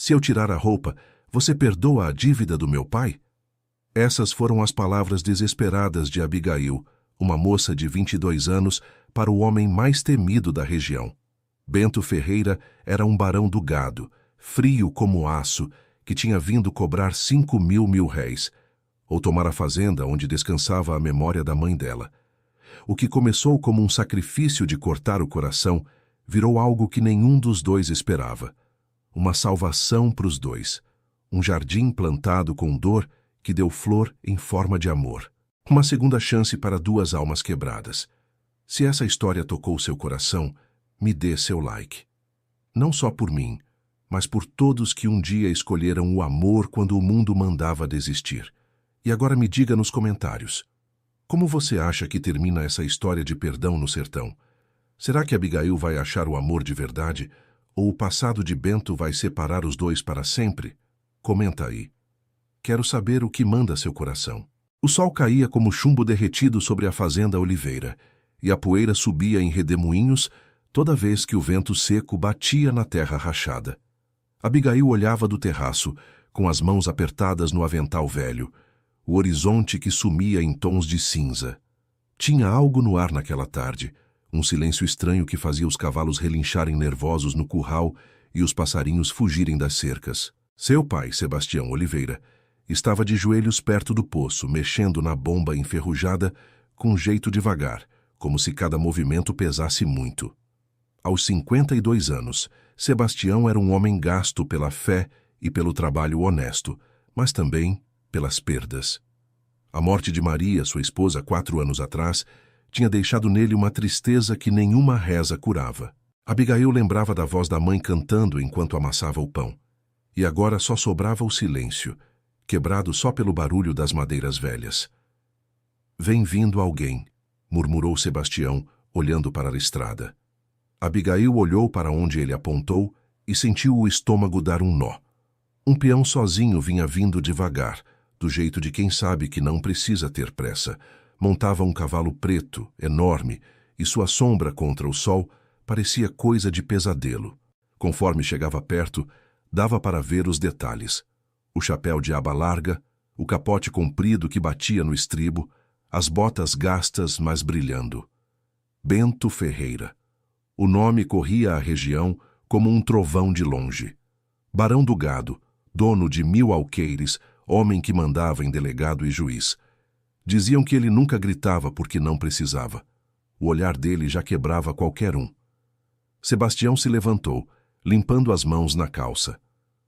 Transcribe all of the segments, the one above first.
Se eu tirar a roupa, você perdoa a dívida do meu pai? Essas foram as palavras desesperadas de Abigail, uma moça de 22 anos, para o homem mais temido da região. Bento Ferreira era um barão do gado, frio como aço, que tinha vindo cobrar 5.000 réis, ou tomar a fazenda onde descansava a memória da mãe dela. O que começou como um sacrifício de cortar o coração, virou algo que nenhum dos dois esperava. Uma salvação para os dois. Um jardim plantado com dor que deu flor em forma de amor. Uma segunda chance para duas almas quebradas. Se essa história tocou seu coração, me dê seu like. Não só por mim, mas por todos que um dia escolheram o amor quando o mundo mandava desistir. E agora me diga nos comentários. Como você acha que termina essa história de perdão no sertão? Será que Abigail vai achar o amor de verdade? Ou o passado de Bento vai separar os dois para sempre? Comenta aí. Quero saber o que manda seu coração. O sol caía como chumbo derretido sobre a fazenda Oliveira, e a poeira subia em redemoinhos toda vez que o vento seco batia na terra rachada. Abigail olhava do terraço, com as mãos apertadas no avental velho, o horizonte que sumia em tons de cinza. Tinha algo no ar naquela tarde, um silêncio estranho que fazia os cavalos relincharem nervosos no curral e os passarinhos fugirem das cercas. Seu pai, Sebastião Oliveira, estava de joelhos perto do poço, mexendo na bomba enferrujada com jeito devagar, como se cada movimento pesasse muito. Aos 52 anos, Sebastião era um homem gasto pela fé e pelo trabalho honesto, mas também pelas perdas. A morte de Maria, sua esposa, 4 anos atrás, tinha deixado nele uma tristeza que nenhuma reza curava. Abigail lembrava da voz da mãe cantando enquanto amassava o pão. E agora só sobrava o silêncio, quebrado só pelo barulho das madeiras velhas. "Vem vindo alguém", murmurou Sebastião, olhando para a estrada. Abigail olhou para onde ele apontou e sentiu o estômago dar um nó. Um peão sozinho vinha vindo devagar, do jeito de quem sabe que não precisa ter pressa. Montava um cavalo preto, enorme, e sua sombra contra o sol parecia coisa de pesadelo. Conforme chegava perto, dava para ver os detalhes. O chapéu de aba larga, o capote comprido que batia no estribo, as botas gastas, mas brilhando. Bento Ferreira. O nome corria a região como um trovão de longe. Barão do gado, dono de 1000 alqueires, homem que mandava em delegado e juiz. Diziam que ele nunca gritava porque não precisava. O olhar dele já quebrava qualquer um. Sebastião se levantou, limpando as mãos na calça.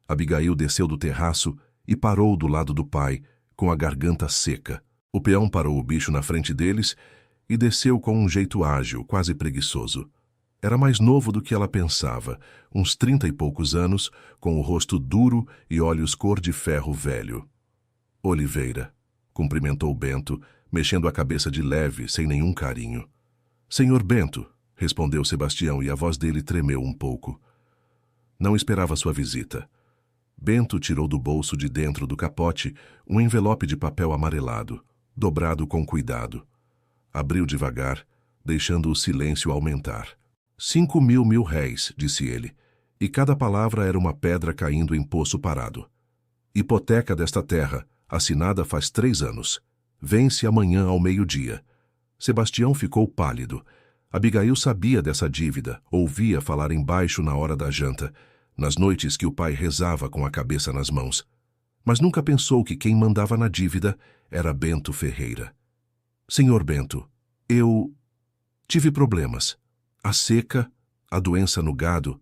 Abigail desceu do terraço e parou do lado do pai, com a garganta seca. O peão parou o bicho na frente deles e desceu com um jeito ágil, quase preguiçoso. Era mais novo do que ela pensava, uns 30 e poucos anos, com o rosto duro e olhos cor de ferro velho. "Oliveira", cumprimentou Bento, mexendo a cabeça de leve, sem nenhum carinho. "Senhor Bento", respondeu Sebastião e a voz dele tremeu um pouco. Não esperava sua visita. Bento tirou do bolso de dentro do capote um envelope de papel amarelado, dobrado com cuidado. Abriu devagar, deixando o silêncio aumentar. 5.000 réis, disse ele, e cada palavra era uma pedra caindo em poço parado. "Hipoteca desta terra, assinada faz 3 anos. Vence amanhã ao meio-dia." Sebastião ficou pálido. Abigail sabia dessa dívida, ouvia falar embaixo na hora da janta, nas noites que o pai rezava com a cabeça nas mãos. Mas nunca pensou que quem mandava na dívida era Bento Ferreira. "Senhor Bento, eu tive problemas. A seca, a doença no gado.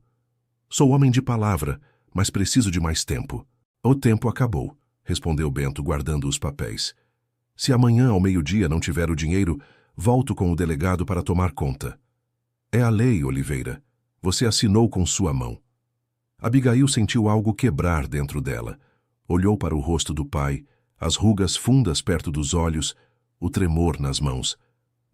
Sou homem de palavra, mas preciso de mais tempo." "O tempo acabou", respondeu Bento, guardando os papéis. "Se amanhã ao meio-dia não tiver o dinheiro, volto com o delegado para tomar conta." "É a lei, Oliveira. Você assinou com sua mão." Abigail sentiu algo quebrar dentro dela. Olhou para o rosto do pai, as rugas fundas perto dos olhos, o tremor nas mãos.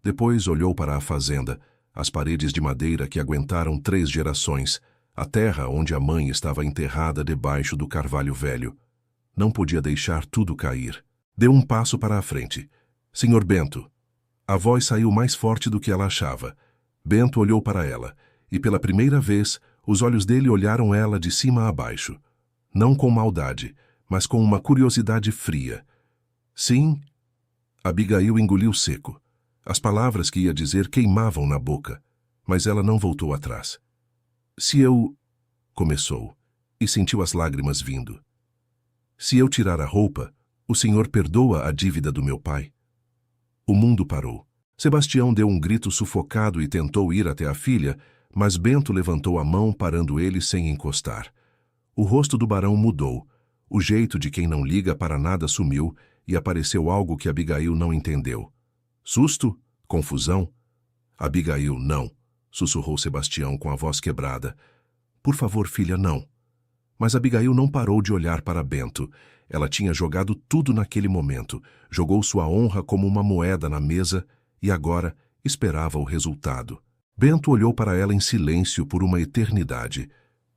Depois olhou para a fazenda, as paredes de madeira que aguentaram 3 gerações, a terra onde a mãe estava enterrada debaixo do carvalho velho. Não podia deixar tudo cair. Deu um passo para a frente. "Senhor Bento." A voz saiu mais forte do que ela achava. Bento olhou para ela, e pela primeira vez, os olhos dele olharam ela de cima a baixo. não com maldade, mas com uma curiosidade fria. Sim, Abigail engoliu seco. As palavras que ia dizer queimavam na boca, mas ela não voltou atrás. Se eu... começou, e sentiu as lágrimas vindo. Se eu tirar a roupa, o senhor perdoa a dívida do meu pai? O mundo parou. Sebastião deu um grito sufocado e tentou ir até a filha, mas Bento levantou a mão, parando ele sem encostar. O rosto do barão mudou. O jeito de quem não liga para nada sumiu e apareceu algo que Abigail não entendeu. Susto? Confusão? Abigail, não, sussurrou Sebastião com a voz quebrada. Por favor, filha, não. Mas Abigail não parou de olhar para Bento. Ela tinha jogado tudo naquele momento, jogou sua honra como uma moeda na mesa e agora esperava o resultado. Bento olhou para ela em silêncio por uma eternidade.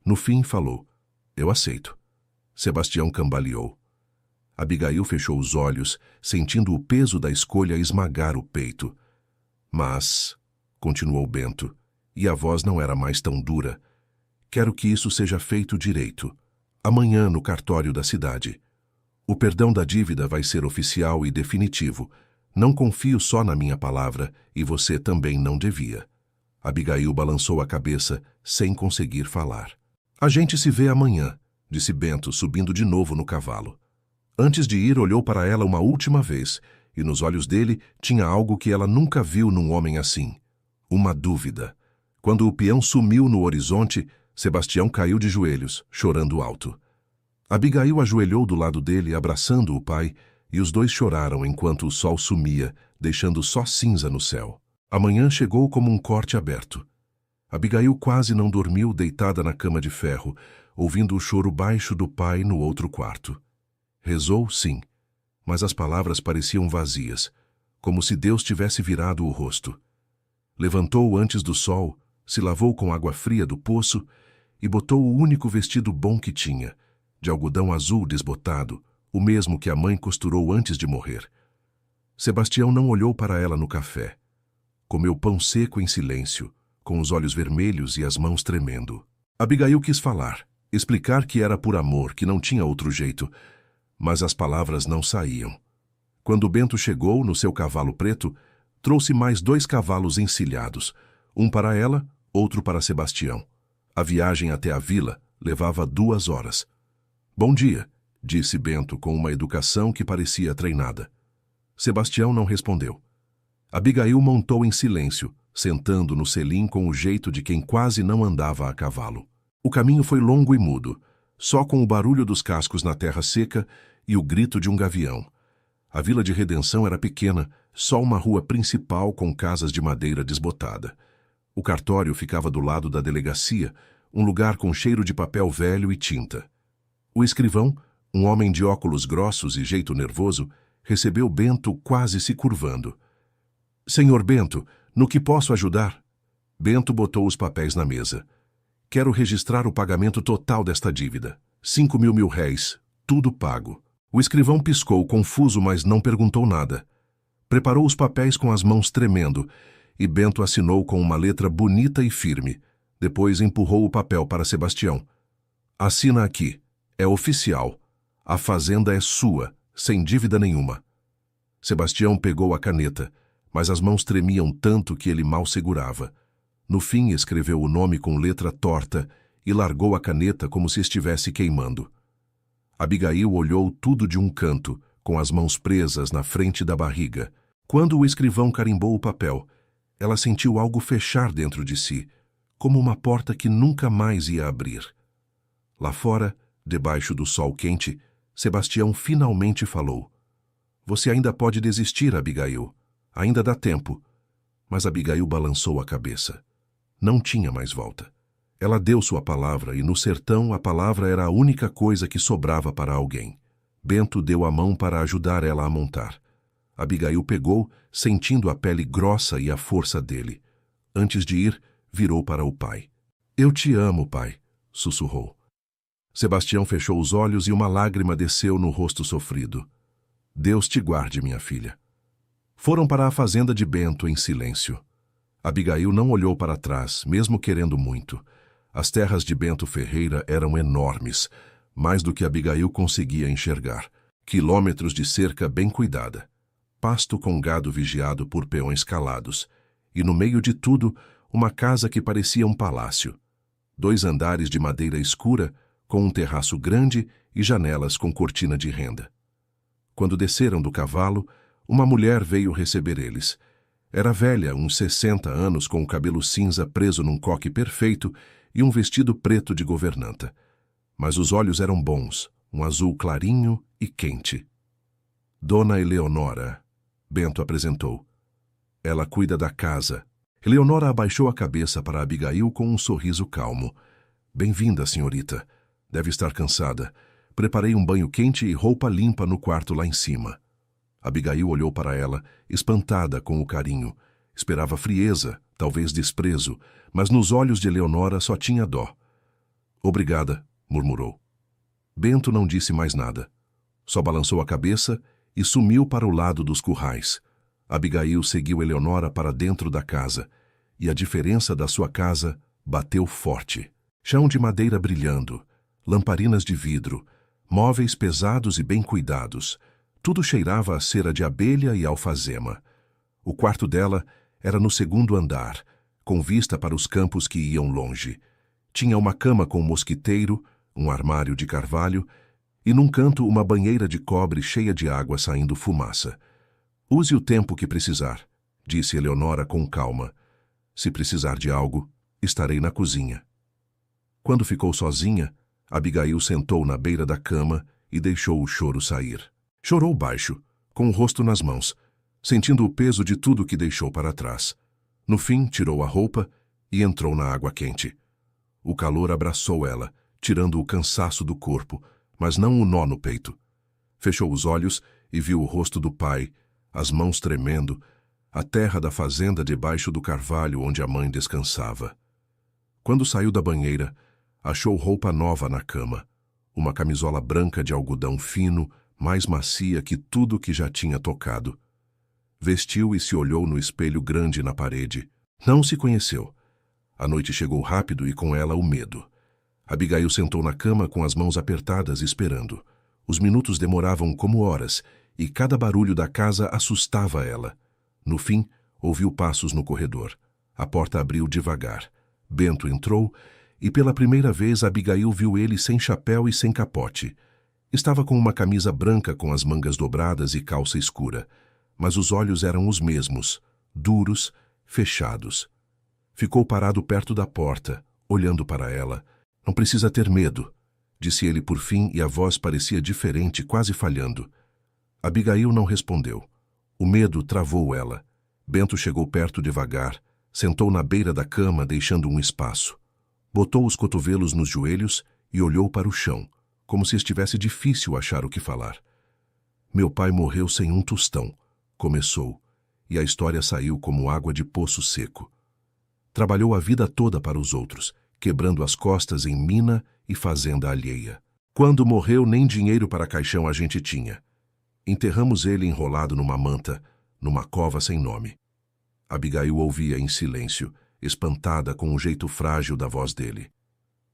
No fim falou, eu aceito. Sebastião cambaleou. Abigail fechou os olhos, sentindo o peso da escolha esmagar o peito. Mas, continuou Bento, e a voz não era mais tão dura, quero que isso seja feito direito. Amanhã no cartório da cidade. O perdão da dívida vai ser oficial e definitivo. Não confio só na minha palavra, e você também não devia. Abigail balançou a cabeça, sem conseguir falar. A gente se vê amanhã, disse Bento, subindo de novo no cavalo. Antes de ir, olhou para ela uma última vez, e nos olhos dele tinha algo que ela nunca viu num homem assim. Uma dúvida. Quando o peão sumiu no horizonte, Sebastião caiu de joelhos, chorando alto. Abigail ajoelhou do lado dele, abraçando o pai, e os dois choraram enquanto o sol sumia, deixando só cinza no céu. A manhã chegou como um corte aberto. Abigail quase não dormiu deitada na cama de ferro, ouvindo o choro baixo do pai no outro quarto. Rezou, sim, mas as palavras pareciam vazias, como se Deus tivesse virado o rosto. Levantou antes do sol, se lavou com água fria do poço e botou o único vestido bom que tinha, de algodão azul desbotado, o mesmo que a mãe costurou antes de morrer. Sebastião não olhou para ela no café. Comeu pão seco em silêncio, com os olhos vermelhos e as mãos tremendo. Abigail quis falar, explicar que era por amor, que não tinha outro jeito, mas as palavras não saíam. Quando Bento chegou no seu cavalo preto, trouxe mais 2 cavalos encilhados, um para ela, outro para Sebastião. A viagem até a vila levava 2 horas. Bom dia, disse Bento com uma educação que parecia treinada. Sebastião não respondeu. Abigail montou em silêncio, sentando no selim com o jeito de quem quase não andava a cavalo. O caminho foi longo e mudo, só com o barulho dos cascos na terra seca e o grito de um gavião. A Vila de Redenção era pequena, só uma rua principal com casas de madeira desbotada. O cartório ficava do lado da delegacia, um lugar com cheiro de papel velho e tinta. O escrivão, um homem de óculos grossos e jeito nervoso, recebeu Bento quase se curvando. — Senhor Bento, no que posso ajudar? Bento botou os papéis na mesa. — Quero registrar o pagamento total desta dívida. 5.000 réis, tudo pago. O escrivão piscou, confuso, mas não perguntou nada. Preparou os papéis com as mãos tremendo, e Bento assinou com uma letra bonita e firme. Depois empurrou o papel para Sebastião. — Assina aqui. É oficial. A fazenda é sua, sem dívida nenhuma. Sebastião pegou a caneta, mas as mãos tremiam tanto que ele mal segurava. No fim, escreveu o nome com letra torta e largou a caneta como se estivesse queimando. Abigail olhou tudo de um canto, com as mãos presas na frente da barriga. Quando o escrivão carimbou o papel, ela sentiu algo fechar dentro de si, como uma porta que nunca mais ia abrir. Lá fora, debaixo do sol quente, Sebastião finalmente falou. — Você ainda pode desistir, Abigail. Ainda dá tempo. Mas Abigail balançou a cabeça. Não tinha mais volta. Ela deu sua palavra e no sertão a palavra era a única coisa que sobrava para alguém. Bento deu a mão para ajudar ela a montar. Abigail pegou, sentindo a pele grossa e a força dele. Antes de ir, virou para o pai. — Eu te amo, pai, sussurrou. Sebastião fechou os olhos e uma lágrima desceu no rosto sofrido. — Deus te guarde, minha filha. Foram para a fazenda de Bento em silêncio. Abigail não olhou para trás, mesmo querendo muito. As terras de Bento Ferreira eram enormes, mais do que Abigail conseguia enxergar. Quilômetros de cerca bem cuidada, pasto com gado vigiado por peões calados, e no meio de tudo, uma casa que parecia um palácio. 2 andares de madeira escura, com um terraço grande e janelas com cortina de renda. Quando desceram do cavalo, uma mulher veio receber eles. Era velha, uns 60 anos, com o cabelo cinza preso num coque perfeito e um vestido preto de governanta. Mas os olhos eram bons, um azul clarinho e quente. Dona Eleonora, Bento apresentou. Ela cuida da casa. Eleonora abaixou a cabeça para Abigail com um sorriso calmo. Bem-vinda, senhorita. Deve estar cansada. Preparei um banho quente e roupa limpa no quarto lá em cima. Abigail olhou para ela, espantada com o carinho. Esperava frieza, talvez desprezo, mas nos olhos de Eleonora só tinha dó. Obrigada, murmurou. Bento não disse mais nada. Só balançou a cabeça e sumiu para o lado dos currais. Abigail seguiu Eleonora para dentro da casa, e a diferença da sua casa bateu forte. Chão de madeira brilhando, lamparinas de vidro, móveis pesados e bem cuidados. Tudo cheirava a cera de abelha e alfazema. O quarto dela era no 2º andar, com vista para os campos que iam longe. Tinha uma cama com mosquiteiro, um armário de carvalho e num canto uma banheira de cobre cheia de água saindo fumaça. Use o tempo que precisar, disse Eleonora com calma. Se precisar de algo, estarei na cozinha. Quando ficou sozinha, Abigail sentou na beira da cama e deixou o choro sair. Chorou baixo, com o rosto nas mãos, sentindo o peso de tudo que deixou para trás. No fim, tirou a roupa e entrou na água quente. O calor abraçou ela, tirando o cansaço do corpo, mas não o nó no peito. Fechou os olhos e viu o rosto do pai, as mãos tremendo, a terra da fazenda debaixo do carvalho onde a mãe descansava. Quando saiu da banheira, achou roupa nova na cama, uma camisola branca de algodão fino, mais macia que tudo que já tinha tocado. Vestiu e se olhou no espelho grande na parede. Não se conheceu. A noite chegou rápido e com ela o medo. Abigail sentou na cama com as mãos apertadas esperando. Os minutos demoravam como horas, e cada barulho da casa assustava ela. No fim, ouviu passos no corredor. A porta abriu devagar. Bento entrou, e pela primeira vez Abigail viu ele sem chapéu e sem capote. Estava com uma camisa branca com as mangas dobradas e calça escura, mas os olhos eram os mesmos, duros, fechados. Ficou parado perto da porta, olhando para ela. Não precisa ter medo, disse ele por fim, e a voz parecia diferente, quase falhando. Abigail não respondeu. O medo travou ela. Bento chegou perto devagar, sentou na beira da cama, deixando um espaço. Botou os cotovelos nos joelhos e olhou para o chão, como se estivesse difícil achar o que falar. Meu pai morreu sem um tostão, começou, e a história saiu como água de poço seco. Trabalhou a vida toda para os outros, quebrando as costas em mina e fazenda alheia. Quando morreu, nem dinheiro para caixão a gente tinha. Enterramos ele enrolado numa manta, numa cova sem nome. Abigail ouvia em silêncio, espantada com o jeito frágil da voz dele.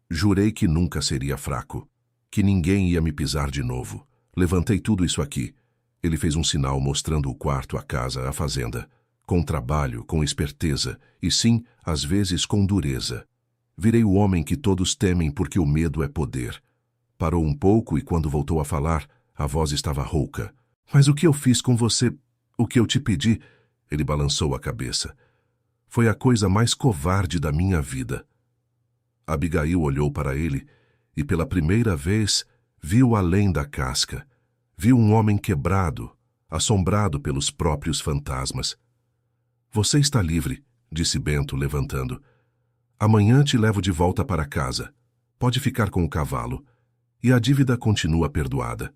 Jurei que nunca seria fraco, que ninguém ia me pisar de novo. Levantei tudo isso aqui. Ele fez um sinal mostrando o quarto, a casa, a fazenda. Com trabalho, com esperteza, e sim, às vezes com dureza. Virei o homem que todos temem porque o medo é poder. Parou um pouco e quando voltou a falar, a voz estava rouca. Mas o que eu fiz com você? O que eu te pedi? Ele balançou a cabeça. Foi a coisa mais covarde da minha vida. Abigail olhou para ele e pela primeira vez viu além da casca. Viu um homem quebrado, assombrado pelos próprios fantasmas. Você está livre, disse Bento, levantando. Amanhã te levo de volta para casa. Pode ficar com o cavalo. E a dívida continua perdoada.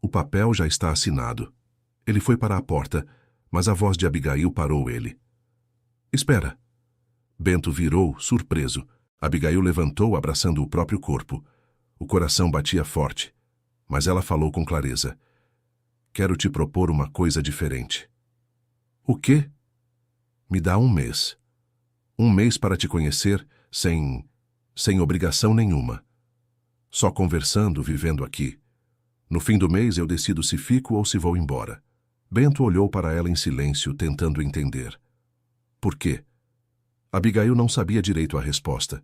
O papel já está assinado. Ele foi para a porta, mas a voz de Abigail parou ele. Espera. Bento virou, surpreso. Abigail levantou, abraçando o próprio corpo. O coração batia forte, mas ela falou com clareza. Quero te propor uma coisa diferente. O quê? Me dá 1 mês. 1 mês para te conhecer, sem obrigação nenhuma. Só conversando, vivendo aqui. No fim do mês eu decido se fico ou se vou embora. Bento olhou para ela em silêncio, tentando entender. Por quê? Abigail não sabia direito a resposta.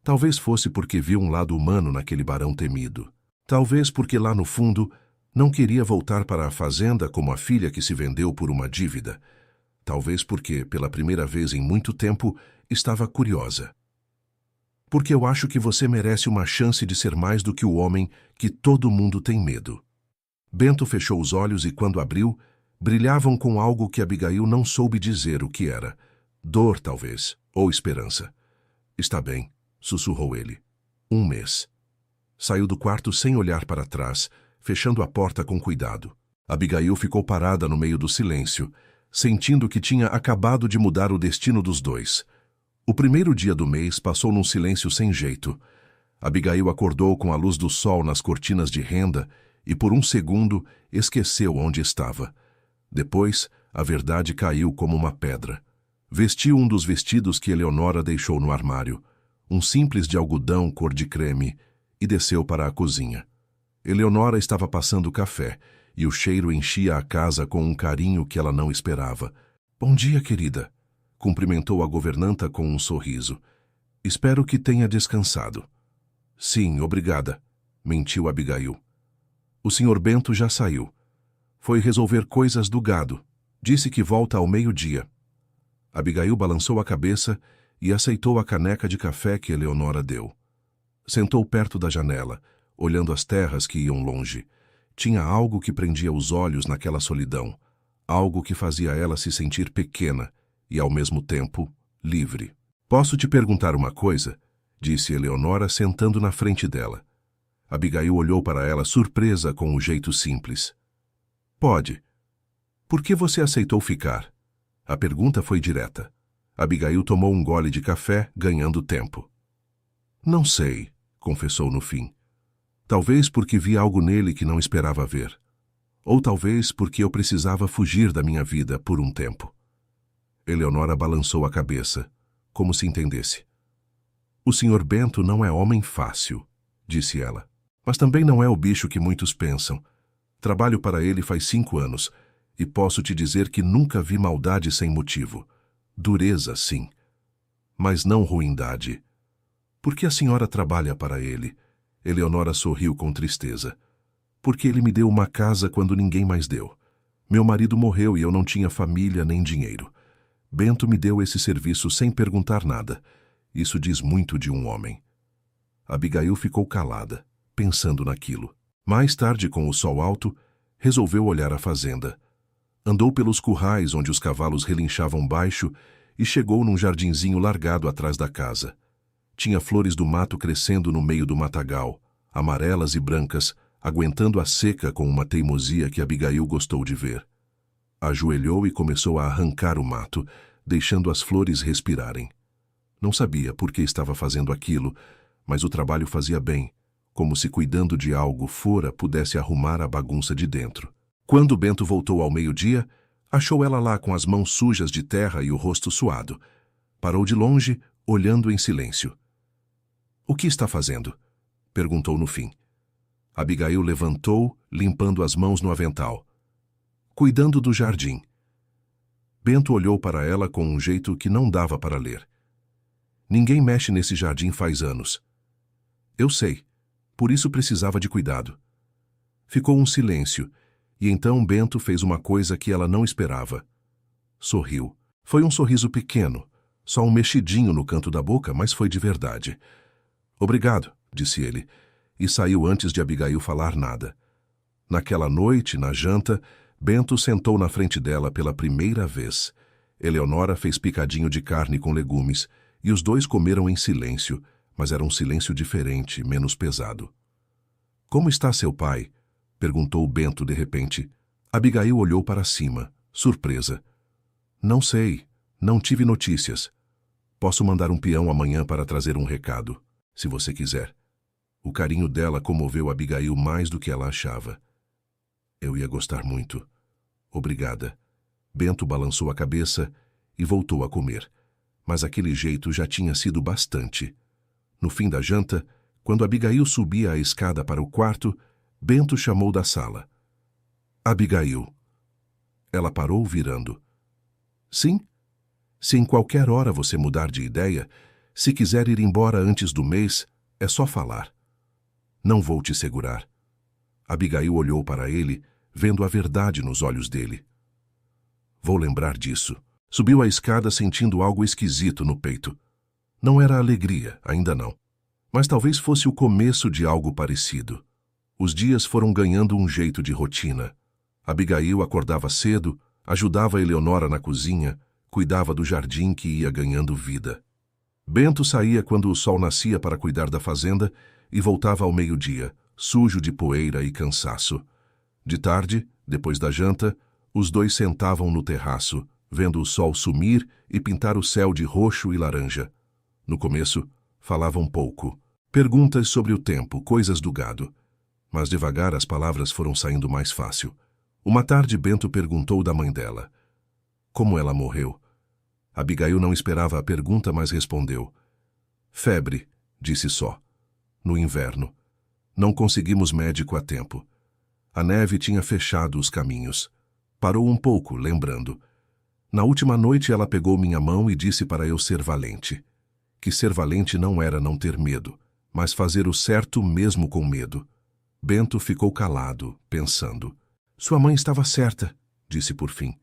Talvez fosse porque viu um lado humano naquele barão temido. Talvez porque lá no fundo não queria voltar para a fazenda como a filha que se vendeu por uma dívida. Talvez porque, pela primeira vez em muito tempo, estava curiosa. Porque eu acho que você merece uma chance de ser mais do que o homem que todo mundo tem medo. Bento fechou os olhos e, quando abriu, brilhavam com algo que Abigail não soube dizer o que era. Dor, talvez, ou esperança. Está bem, sussurrou ele. 1 mês. Saiu do quarto sem olhar para trás, fechando a porta com cuidado. Abigail ficou parada no meio do silêncio, sentindo que tinha acabado de mudar o destino dos dois. O primeiro dia do mês passou num silêncio sem jeito. Abigail acordou com a luz do sol nas cortinas de renda e, por um segundo, esqueceu onde estava. Depois, a verdade caiu como uma pedra. Vestiu um dos vestidos que Eleonora deixou no armário, um simples de algodão cor de creme, e desceu para a cozinha. Eleonora estava passando café, e o cheiro enchia a casa com um carinho que ela não esperava. Bom dia, querida, cumprimentou a governanta com um sorriso. Espero que tenha descansado. Sim, obrigada, mentiu Abigail. O Sr. Bento já saiu. Foi resolver coisas do gado. Disse que volta ao meio-dia. Abigail balançou a cabeça e aceitou a caneca de café que Eleonora deu. Sentou perto da janela, olhando as terras que iam longe. Tinha algo que prendia os olhos naquela solidão, algo que fazia ela se sentir pequena e, ao mesmo tempo, livre. Posso te perguntar uma coisa? Disse Eleonora, sentando na frente dela. Abigail olhou para ela surpresa com o jeito simples. Pode. Por que você aceitou ficar? A pergunta foi direta. Abigail tomou um gole de café, ganhando tempo. Não sei, confessou no fim. Talvez porque vi algo nele que não esperava ver. Ou talvez porque eu precisava fugir da minha vida por um tempo. Eleonora balançou a cabeça, como se entendesse. O Sr. Bento não é homem fácil, disse ela. Mas também não é o bicho que muitos pensam. Trabalho para ele faz 5 anos, e posso te dizer que nunca vi maldade sem motivo. Dureza, sim. Mas não ruindade. Por que a senhora trabalha para ele? Eleonora sorriu com tristeza. Porque ele me deu uma casa quando ninguém mais deu. Meu marido morreu e eu não tinha família nem dinheiro. Bento me deu esse serviço sem perguntar nada. Isso diz muito de um homem. Abigail ficou calada, pensando naquilo. Mais tarde, com o sol alto, resolveu olhar a fazenda. Andou pelos currais onde os cavalos relinchavam baixo e chegou num jardinzinho largado atrás da casa. Tinha flores do mato crescendo no meio do matagal, amarelas e brancas, aguentando a seca com uma teimosia que Abigail gostou de ver. Ajoelhou e começou a arrancar o mato, deixando as flores respirarem. Não sabia por que estava fazendo aquilo, mas o trabalho fazia bem, como se cuidando de algo fora pudesse arrumar a bagunça de dentro. Quando Bento voltou ao meio-dia, achou ela lá com as mãos sujas de terra e o rosto suado. Parou de longe, olhando em silêncio. — O que está fazendo? Perguntou no fim. Abigail levantou, limpando as mãos no avental. — Cuidando do jardim. Bento olhou para ela com um jeito que não dava para ler. — Ninguém mexe nesse jardim faz anos. — Eu sei. Por isso precisava de cuidado. Ficou um silêncio, e então Bento fez uma coisa que ela não esperava. Sorriu. Foi um sorriso pequeno, só um mexidinho no canto da boca, mas foi de verdade. Obrigado, disse ele, e saiu antes de Abigail falar nada. Naquela noite, na janta, Bento sentou na frente dela pela primeira vez. Eleonora fez picadinho de carne com legumes, e os dois comeram em silêncio, mas era um silêncio diferente, menos pesado. — Como está seu pai? Perguntou Bento de repente. Abigail olhou para cima, surpresa. — Não sei, não tive notícias. Posso mandar um peão amanhã para trazer um recado, se você quiser. O carinho dela comoveu Abigail mais do que ela achava. — Eu ia gostar muito. Obrigada. Bento balançou a cabeça e voltou a comer, mas aquele jeito já tinha sido bastante. No fim da janta, Quando Abigail subia a escada para o quarto, Bento chamou da sala. Abigail. Ela parou, virando. Sim? Se em qualquer hora você mudar de ideia, se quiser ir embora antes do mês, é só falar. Não vou te segurar. Abigail olhou para ele, vendo a verdade nos olhos dele. Vou lembrar disso. Subiu a escada sentindo algo esquisito no peito. Não era alegria, ainda não. Mas talvez fosse o começo de algo parecido. Os dias foram ganhando um jeito de rotina. Abigail acordava cedo, ajudava Eleonora na cozinha, cuidava do jardim que ia ganhando vida. Bento saía quando o sol nascia para cuidar da fazenda e voltava ao meio-dia, sujo de poeira e cansaço. De tarde, depois da janta, os dois sentavam no terraço, vendo o sol sumir e pintar o céu de roxo e laranja. No começo, falavam pouco. Perguntas sobre o tempo, coisas do gado. Mas devagar as palavras foram saindo mais fácil. Uma tarde, Bento perguntou da mãe dela. Como ela morreu? Abigail não esperava a pergunta, mas respondeu. Febre, disse só. No inverno. Não conseguimos médico a tempo. A neve tinha fechado os caminhos. Parou um pouco, lembrando. Na última noite ela pegou minha mão e disse para eu ser valente. Que ser valente não era não ter medo, mas fazer o certo mesmo com medo. Bento ficou calado, pensando. Sua mãe estava certa, disse por fim.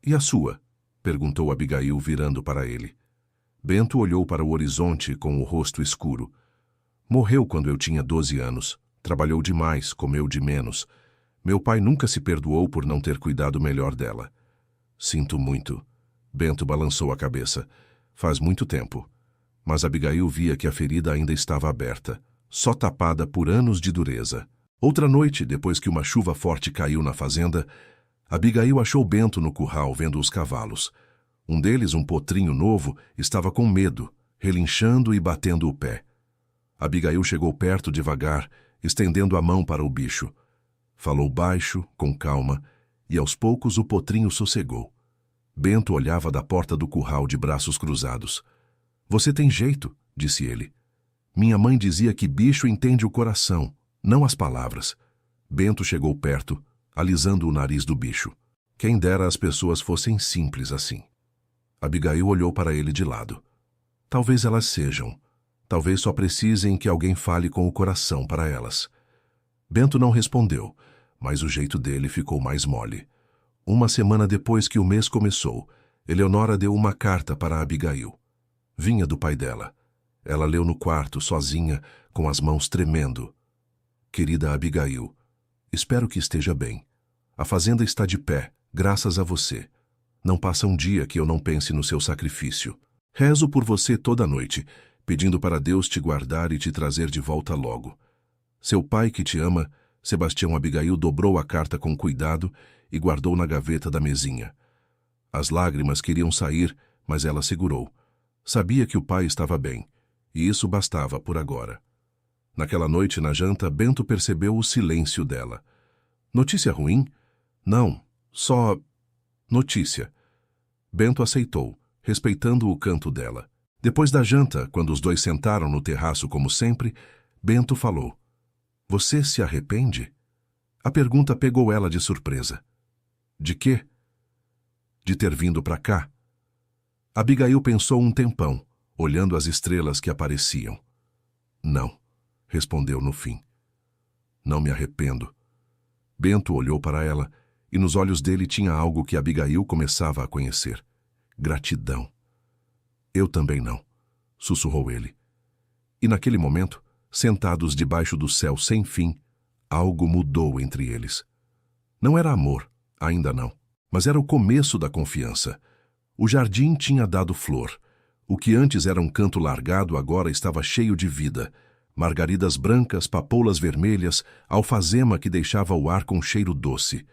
E a sua? Perguntou Abigail, virando para ele. Bento olhou para o horizonte com o rosto escuro. Morreu quando eu tinha 12 anos. Trabalhou demais, comeu de menos. Meu pai nunca se perdoou por não ter cuidado melhor dela. Sinto muito. Bento balançou a cabeça. Faz muito tempo. Mas Abigail via que a ferida ainda estava aberta, só tapada por anos de dureza. Outra noite, depois que uma chuva forte caiu na fazenda, Abigail achou Bento no curral vendo os cavalos. Um deles, um potrinho novo, estava com medo, relinchando e batendo o pé. Abigail chegou perto devagar, estendendo a mão para o bicho. Falou baixo, com calma, e aos poucos o potrinho sossegou. Bento olhava da porta do curral de braços cruzados. Você tem jeito, disse ele. Minha mãe dizia que bicho entende o coração, não as palavras. Bento chegou perto, alisando o nariz do bicho. Quem dera as pessoas fossem simples assim. Abigail olhou para ele de lado. Talvez elas sejam. Talvez só precisem que alguém fale com o coração para elas. Bento não respondeu, mas o jeito dele ficou mais mole. Uma semana depois que o mês começou, Eleonora deu uma carta para Abigail. Vinha do pai dela. Ela leu no quarto, sozinha, com as mãos tremendo. Querida Abigail, espero que esteja bem. A fazenda está de pé, graças a você. Não passa um dia que eu não pense no seu sacrifício. Rezo por você toda noite, pedindo para Deus te guardar e te trazer de volta logo. Seu pai que te ama, Sebastião. Abigail dobrou a carta com cuidado e guardou na gaveta da mesinha. As lágrimas queriam sair, mas ela segurou. Sabia que o pai estava bem, e isso bastava por agora. Naquela noite, na janta, Bento percebeu o silêncio dela. Notícia ruim? Não, só... notícia. Bento aceitou, respeitando o canto dela. Depois da janta, quando os dois sentaram no terraço como sempre, Bento falou. Você se arrepende? A pergunta pegou ela de surpresa. De quê? De ter vindo para cá. Abigail pensou um tempão, olhando as estrelas que apareciam. Não, respondeu no fim. Não me arrependo. Bento olhou para ela, e nos olhos dele tinha algo que Abigail começava a conhecer. Gratidão. Eu também não, sussurrou ele. E naquele momento, sentados debaixo do céu sem fim, algo mudou entre eles. Não era amor, ainda não, mas era o começo da confiança. O jardim tinha dado flor. O que antes era um canto largado agora estava cheio de vida. Margaridas brancas, papoulas vermelhas, alfazema que deixava o ar com cheiro doce.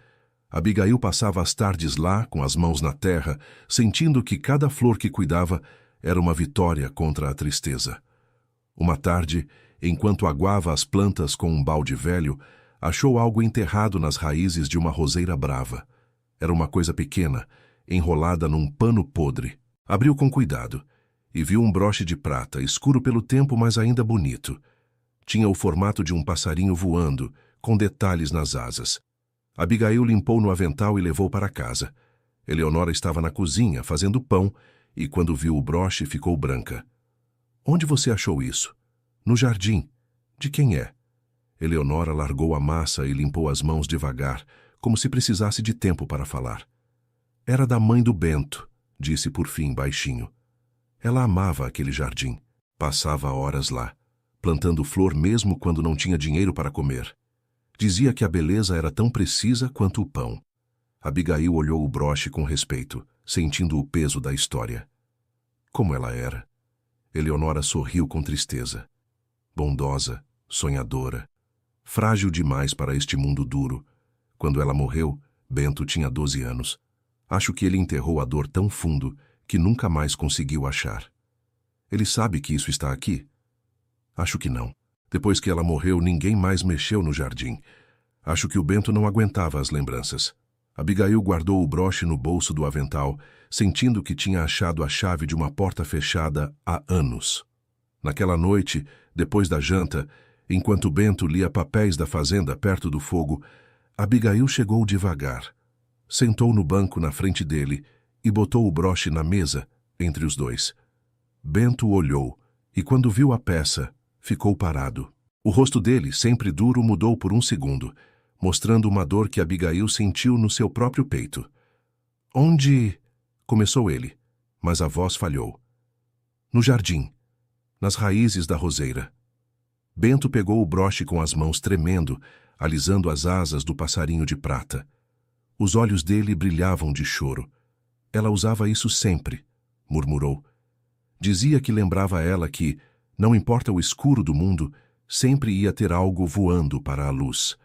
Abigail passava as tardes lá, com as mãos na terra, sentindo que cada flor que cuidava era uma vitória contra a tristeza. Uma tarde, enquanto aguava as plantas com um balde velho, achou algo enterrado nas raízes de uma roseira brava. Era uma coisa pequena, enrolada num pano podre. Abriu com cuidado e viu um broche de prata, escuro pelo tempo, mas ainda bonito. Tinha o formato de um passarinho voando, com detalhes nas asas. Abigail limpou no avental e levou para casa. Eleonora estava na cozinha, fazendo pão, e quando viu o broche, ficou branca. Onde você achou isso? No jardim. De quem é? Eleonora largou a massa e limpou as mãos devagar, como se precisasse de tempo para falar. Era da mãe do Bento, disse por fim baixinho. Ela amava aquele jardim. Passava horas lá, plantando flor mesmo quando não tinha dinheiro para comer. Dizia que a beleza era tão precisa quanto o pão. Abigail olhou o broche com respeito, sentindo o peso da história. Como ela era? Eleonora sorriu com tristeza. Bondosa, sonhadora, frágil demais para este mundo duro. Quando ela morreu, Bento tinha 12 anos. Acho que ele enterrou a dor tão fundo que nunca mais conseguiu achar. Ele sabe que isso está aqui? Acho que não. Depois que ela morreu, ninguém mais mexeu no jardim. Acho que o Bento não aguentava as lembranças. Abigail guardou o broche no bolso do avental, sentindo que tinha achado a chave de uma porta fechada há anos. Naquela noite, depois da janta, enquanto Bento lia papéis da fazenda perto do fogo, Abigail chegou devagar. Sentou no banco na frente dele e botou o broche na mesa, entre os dois. Bento olhou e, quando viu a peça, ficou parado. O rosto dele, sempre duro, mudou por um segundo, mostrando uma dor que Abigail sentiu no seu próprio peito. Onde? Começou ele, mas a voz falhou. No jardim, nas raízes da roseira. Bento pegou o broche com as mãos tremendo, alisando as asas do passarinho de prata. Os olhos dele brilhavam de choro. Ela usava isso sempre, murmurou. Dizia que lembrava a ela que, não importa o escuro do mundo, sempre ia ter algo voando para a luz.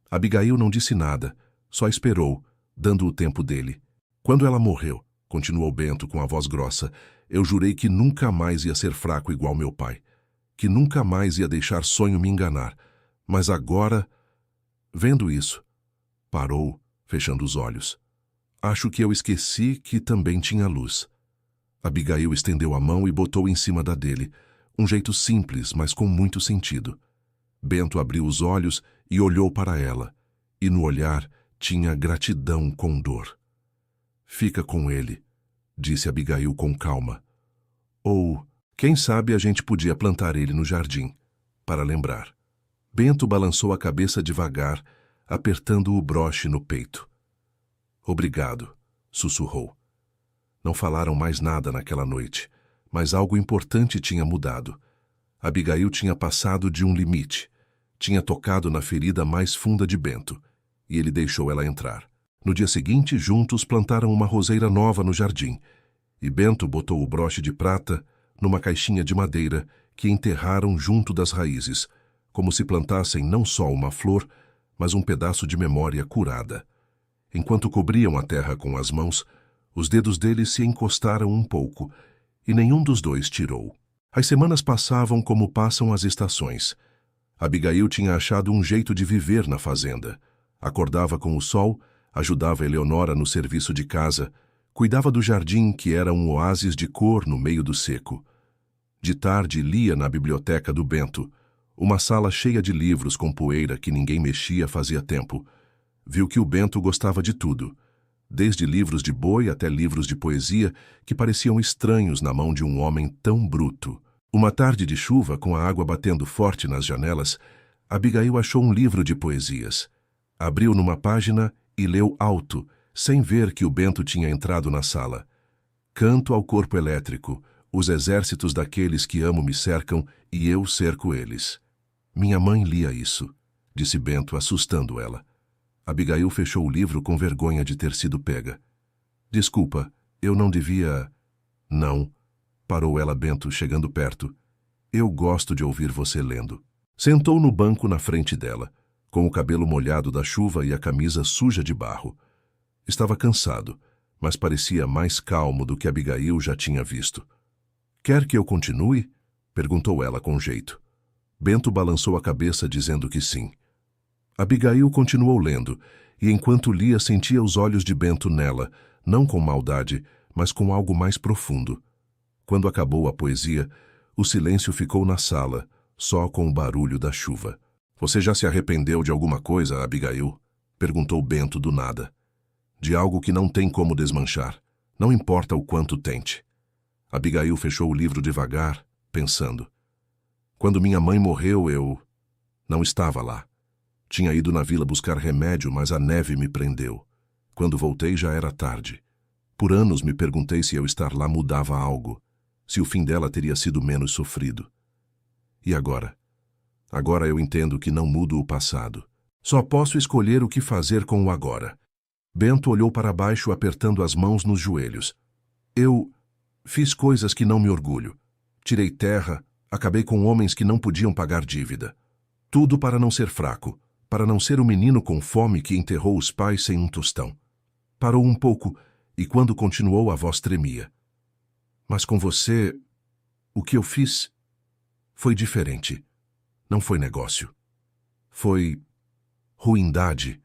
Abigail não disse nada, só esperou, dando o tempo dele. Quando ela morreu, continuou Bento com a voz grossa, eu jurei que nunca mais ia ser fraco igual meu pai, que nunca mais ia deixar sonho me enganar. Mas agora, vendo isso, parou, fechando os olhos. Acho que eu esqueci que também tinha luz. Abigail estendeu a mão e botou em cima da dele, um jeito simples, mas com muito sentido. Bento abriu os olhos e olhou para ela, e no olhar tinha gratidão com dor. Fica com ele, disse Abigail com calma. Ou, quem sabe a gente podia plantar ele no jardim, para lembrar. Bento balançou a cabeça devagar, apertando o broche no peito. Obrigado, sussurrou. Não falaram mais nada naquela noite, mas algo importante tinha mudado. Abigail tinha passado de um limite. Tinha tocado na ferida mais funda de Bento, e ele deixou ela entrar. No dia seguinte, juntos plantaram uma roseira nova no jardim, e Bento botou o broche de prata numa caixinha de madeira que enterraram junto das raízes, como se plantassem não só uma flor, mas um pedaço de memória curada. Enquanto cobriam a terra com as mãos, os dedos deles se encostaram um pouco, e nenhum dos dois tirou. As semanas passavam como passam as estações. Abigail tinha achado um jeito de viver na fazenda. Acordava com o sol, ajudava Eleonora no serviço de casa, cuidava do jardim, que era um oásis de cor no meio do seco. De tarde lia na biblioteca do Bento, uma sala cheia de livros com poeira que ninguém mexia fazia tempo. Viu que o Bento gostava de tudo, desde livros de boi até livros de poesia que pareciam estranhos na mão de um homem tão bruto. Uma tarde de chuva, com a água batendo forte nas janelas, Abigail achou um livro de poesias. Abriu numa página e leu alto, sem ver que o Bento tinha entrado na sala. Canto ao corpo elétrico, os exércitos daqueles que amo me cercam e eu cerco eles. Minha mãe lia isso, disse Bento, assustando ela. Abigail fechou o livro com vergonha de ter sido pega. Desculpa, eu não devia... Não, parou ela Bento, chegando perto. Eu gosto de ouvir você lendo. Sentou no banco na frente dela, com o cabelo molhado da chuva e a camisa suja de barro. Estava cansado, mas parecia mais calmo do que Abigail já tinha visto. Quer que eu continue? Perguntou ela com jeito. Bento balançou a cabeça dizendo que sim. Abigail continuou lendo, e enquanto lia sentia os olhos de Bento nela, não com maldade, mas com algo mais profundo. Quando acabou a poesia, o silêncio ficou na sala, só com o barulho da chuva. Você já se arrependeu de alguma coisa, Abigail? Perguntou Bento do nada. De algo que não tem como desmanchar. Não importa o quanto tente. Abigail fechou o livro devagar, pensando. Quando minha mãe morreu, eu não estava lá. Tinha ido na vila buscar remédio, mas a neve me prendeu. Quando voltei já era tarde. Por anos me perguntei se eu estar lá mudava algo, se o fim dela teria sido menos sofrido. E agora? Agora eu entendo que não mudo o passado. Só posso escolher o que fazer com o agora. Bento olhou para baixo apertando as mãos nos joelhos. Eu fiz coisas que não me orgulho. Tirei terra, acabei com homens que não podiam pagar dívida. Tudo para não ser fraco, para não ser o menino com fome que enterrou os pais sem um tostão. Parou um pouco e quando continuou a voz tremia. Mas com você, o que eu fiz foi diferente. Não foi negócio. Foi ruindade.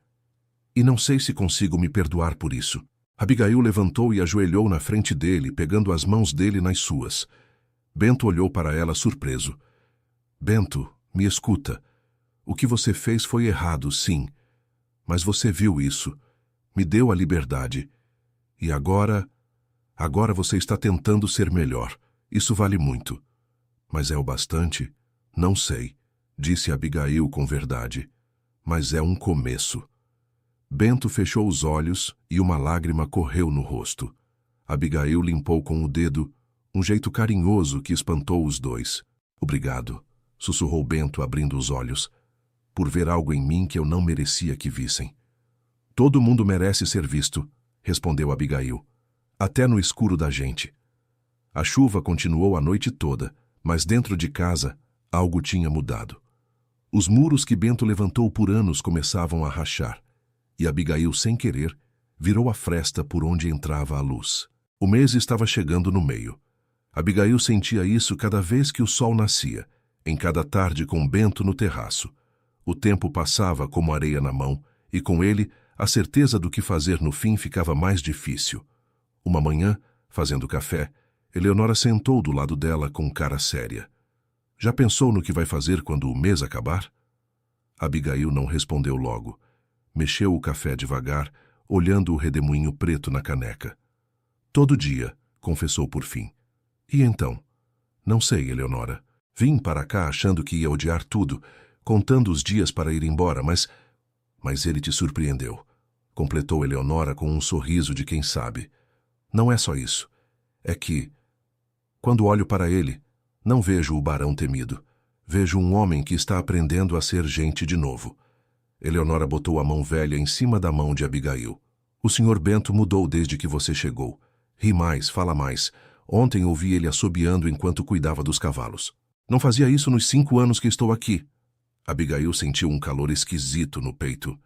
E não sei se consigo me perdoar por isso. Abigail levantou e ajoelhou na frente dele, pegando as mãos dele nas suas. Bento olhou para ela surpreso. Bento, me escuta. O que você fez foi errado, sim. Mas você viu isso. Me deu a liberdade. E agora você está tentando ser melhor. Isso vale muito. Mas é o bastante? Não sei, disse Abigail com verdade. Mas é um começo. Bento fechou os olhos e uma lágrima correu no rosto. Abigail limpou com o dedo, um jeito carinhoso que espantou os dois. Obrigado, sussurrou Bento abrindo os olhos, por ver algo em mim que eu não merecia que vissem. Todo mundo merece ser visto, respondeu Abigail, até no escuro da gente. A chuva continuou a noite toda, mas dentro de casa algo tinha mudado. Os muros que Bento levantou por anos começavam a rachar, e Abigail, sem querer, virou a fresta por onde entrava a luz. O mês estava chegando no meio. Abigail sentia isso cada vez que o sol nascia, em cada tarde com Bento no terraço. O tempo passava como areia na mão, e com ele, a certeza do que fazer no fim ficava mais difícil. Uma manhã, fazendo café, Eleonora sentou do lado dela com cara séria. Já pensou no que vai fazer quando o mês acabar? Abigail não respondeu logo. Mexeu o café devagar, olhando o redemoinho preto na caneca. Todo dia, confessou por fim. E então? Não sei, Eleonora. Vim para cá achando que ia odiar tudo, contando os dias para ir embora, mas ele te surpreendeu. Completou Eleonora com um sorriso de quem sabe. Não é só isso. É que, quando olho para ele, não vejo o barão temido. Vejo um homem que está aprendendo a ser gente de novo. Eleonora botou a mão velha em cima da mão de Abigail. O Sr. Bento mudou desde que você chegou. Ri mais, fala mais. Ontem ouvi ele assobiando enquanto cuidava dos cavalos. Não fazia isso nos 5 anos que estou aqui. Abigail sentiu um calor esquisito no peito.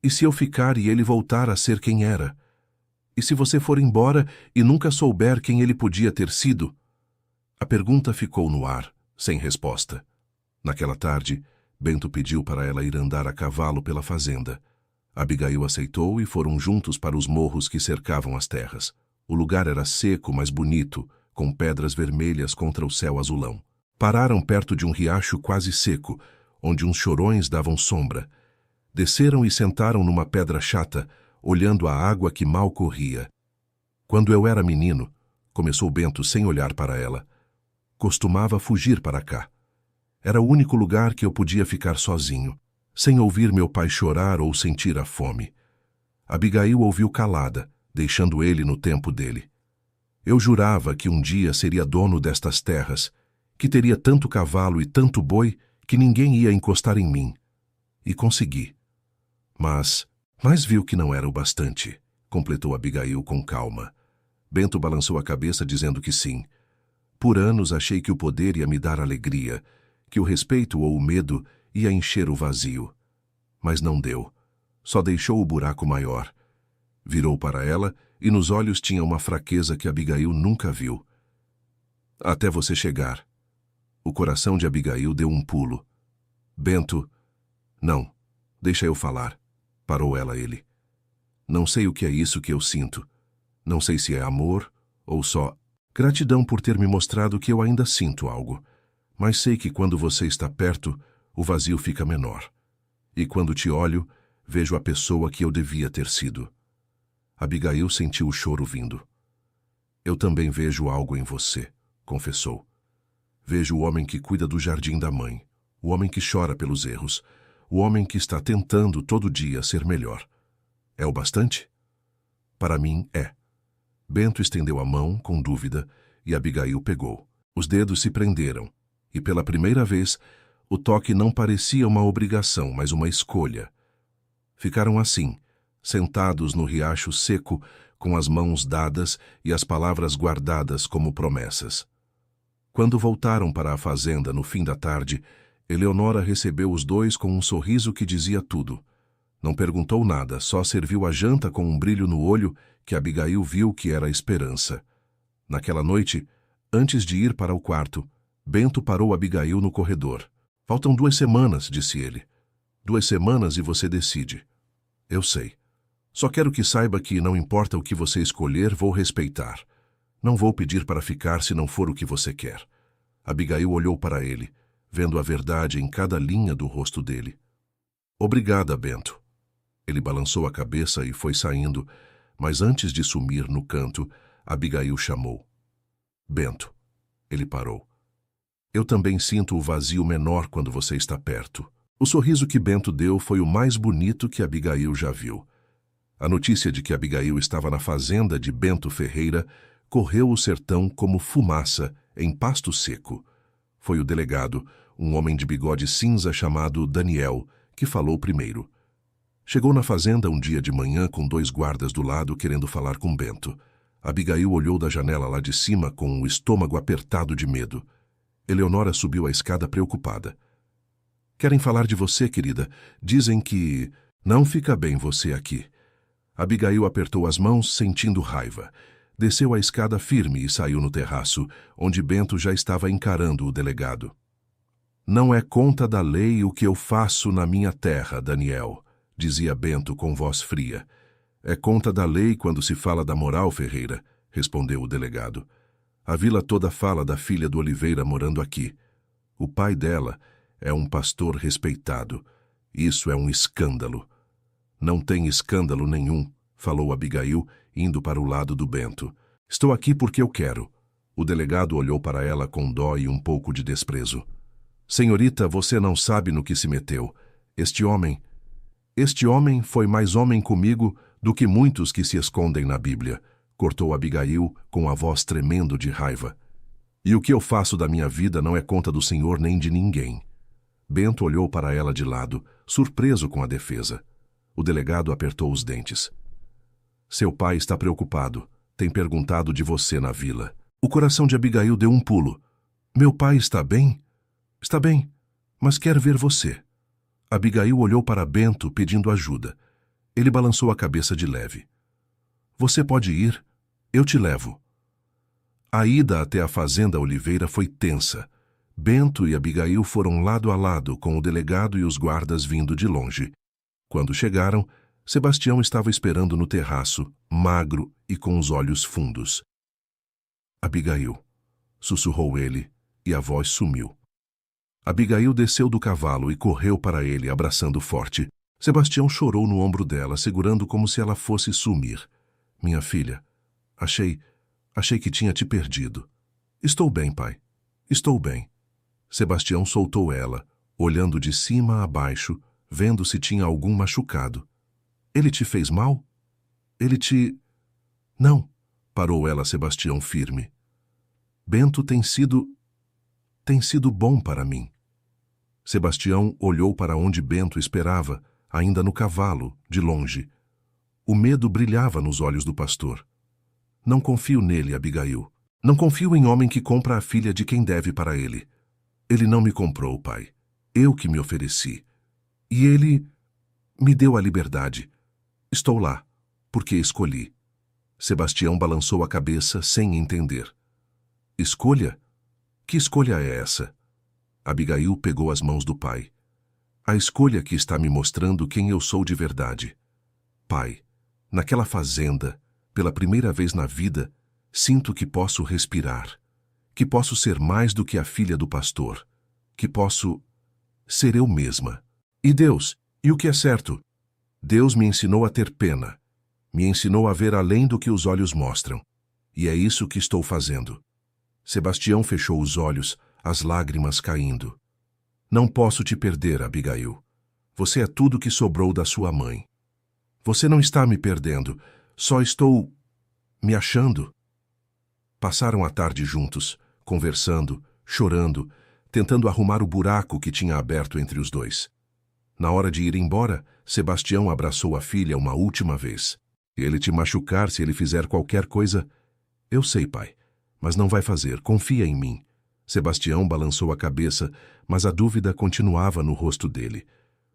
E se eu ficar e ele voltar a ser quem era? E se você for embora e nunca souber quem ele podia ter sido? A pergunta ficou no ar, sem resposta. Naquela tarde, Bento pediu para ela ir andar a cavalo pela fazenda. Abigail aceitou e foram juntos para os morros que cercavam as terras. O lugar era seco, mas bonito, com pedras vermelhas contra o céu azulão. Pararam perto de um riacho quase seco, onde uns chorões davam sombra. Desceram e sentaram numa pedra chata, olhando a água que mal corria. Quando eu era menino, começou Bento sem olhar para ela, costumava fugir para cá. Era o único lugar que eu podia ficar sozinho, sem ouvir meu pai chorar ou sentir a fome. Abigail ouviu calada, deixando ele no tempo dele. Eu jurava que um dia seria dono destas terras, que teria tanto cavalo e tanto boi que ninguém ia encostar em mim. E consegui. Mas viu que não era o bastante, completou Abigail com calma. Bento balançou a cabeça dizendo que sim. Por anos achei que o poder ia me dar alegria, que o respeito ou o medo ia encher o vazio. Mas não deu. Só deixou o buraco maior. Virou para ela e nos olhos tinha uma fraqueza que Abigail nunca viu. Até você chegar. O coração de Abigail deu um pulo. Bento... Não, deixa eu falar. Parou ela ele. Não sei o que é isso que eu sinto. Não sei se é amor ou só gratidão por ter me mostrado que eu ainda sinto algo. Mas sei que quando você está perto, o vazio fica menor. E quando te olho, vejo a pessoa que eu devia ter sido. Abigail sentiu o choro vindo. Eu também vejo algo em você, confessou. Vejo o homem que cuida do jardim da mãe, o homem que chora pelos erros, o homem que está tentando todo dia ser melhor. É o bastante? Para mim, é. Bento estendeu a mão, com dúvida, e Abigail pegou. Os dedos se prenderam, e pela primeira vez, o toque não parecia uma obrigação, mas uma escolha. Ficaram assim, sentados no riacho seco, com as mãos dadas e as palavras guardadas como promessas. Quando voltaram para a fazenda no fim da tarde, Eleonora recebeu os dois com um sorriso que dizia tudo. Não perguntou nada, só serviu a janta com um brilho no olho que Abigail viu que era esperança. Naquela noite, antes de ir para o quarto, Bento parou Abigail no corredor. Faltam 2 semanas, disse ele. 2 semanas e você decide. Eu sei. Só quero que saiba que não importa o que você escolher, vou respeitar. Não vou pedir para ficar se não for o que você quer. Abigail olhou para ele, vendo a verdade em cada linha do rosto dele. Obrigada, Bento. Ele balançou a cabeça e foi saindo, mas antes de sumir no canto, Abigail chamou. Bento. Ele parou. Eu também sinto o vazio menor quando você está perto. O sorriso que Bento deu foi o mais bonito que Abigail já viu. A notícia de que Abigail estava na fazenda de Bento Ferreira correu o sertão como fumaça em pasto seco. Foi o delegado, um homem de bigode cinza chamado Daniel, que falou primeiro. Chegou na fazenda um dia de manhã com 2 guardas do lado querendo falar com Bento. Abigail olhou da janela lá de cima com o estômago apertado de medo. Eleonora subiu a escada preocupada. Querem falar de você, querida. Dizem que não fica bem você aqui. Abigail apertou as mãos, sentindo raiva. Desceu a escada firme e saiu no terraço, onde Bento já estava encarando o delegado. Não é conta da lei o que eu faço na minha terra, Daniel, dizia Bento com voz fria. É conta da lei quando se fala da moral, Ferreira, respondeu o delegado. A vila toda fala da filha do Oliveira morando aqui. O pai dela é um pastor respeitado. Isso é um escândalo. Não tem escândalo nenhum, falou Abigail, indo para o lado do Bento. Estou aqui porque eu quero. O delegado olhou para ela com dó e um pouco de desprezo. Senhorita, você não sabe no que se meteu. Este homem foi mais homem comigo do que muitos que se escondem na Bíblia, cortou Abigail com a voz tremendo de raiva. E o que eu faço da minha vida não é conta do senhor nem de ninguém. Bento olhou para ela de lado, surpreso com a defesa. O delegado apertou os dentes. Seu pai está preocupado. Tem perguntado de você na vila. O coração de Abigail deu um pulo. Meu pai está bem? Está bem, mas quer ver você. Abigail olhou para Bento pedindo ajuda. Ele balançou a cabeça de leve. Você pode ir? Eu te levo. A ida até a fazenda Oliveira foi tensa. Bento e Abigail foram lado a lado com o delegado e os guardas vindo de longe. Quando chegaram, Sebastião estava esperando no terraço, magro e com os olhos fundos. Abigail, sussurrou ele, e a voz sumiu. Abigail desceu do cavalo e correu para ele, abraçando forte. Sebastião chorou no ombro dela, segurando como se ela fosse sumir. Minha filha, achei que tinha te perdido. Estou bem, pai. Estou bem. Sebastião soltou ela, olhando de cima a baixo, vendo se tinha algum machucado. Ele te fez mal? Ele te... Não, parou ela Sebastião firme. Bento tem sido bom para mim. Sebastião olhou para onde Bento esperava, ainda no cavalo, de longe. O medo brilhava nos olhos do pastor. Não confio nele, Abigail. Não confio em homem que compra a filha de quem deve para ele. Ele não me comprou, pai. Eu que me ofereci. E ele me deu a liberdade. Estou lá, porque escolhi. Sebastião balançou a cabeça sem entender. Escolha? Que escolha é essa? Abigail pegou as mãos do pai. A escolha que está me mostrando quem eu sou de verdade. Pai, naquela fazenda, pela primeira vez na vida, sinto que posso respirar, que posso ser mais do que a filha do pastor. que posso ser eu mesma. E Deus, e o que é certo? Deus me ensinou a ter pena. Me ensinou a ver além do que os olhos mostram. E é isso que estou fazendo. Sebastião fechou os olhos, as lágrimas caindo. Não posso te perder, Abigail. Você é tudo que sobrou da sua mãe. Você não está me perdendo, só estou me achando. Passaram a tarde juntos, conversando, chorando, tentando arrumar o buraco que tinha aberto entre os dois. Na hora de ir embora, Sebastião abraçou a filha uma última vez. Se ele te machucar, se ele fizer qualquer coisa... Eu sei, pai, mas não vai fazer, confia em mim. Sebastião balançou a cabeça, mas a dúvida continuava no rosto dele.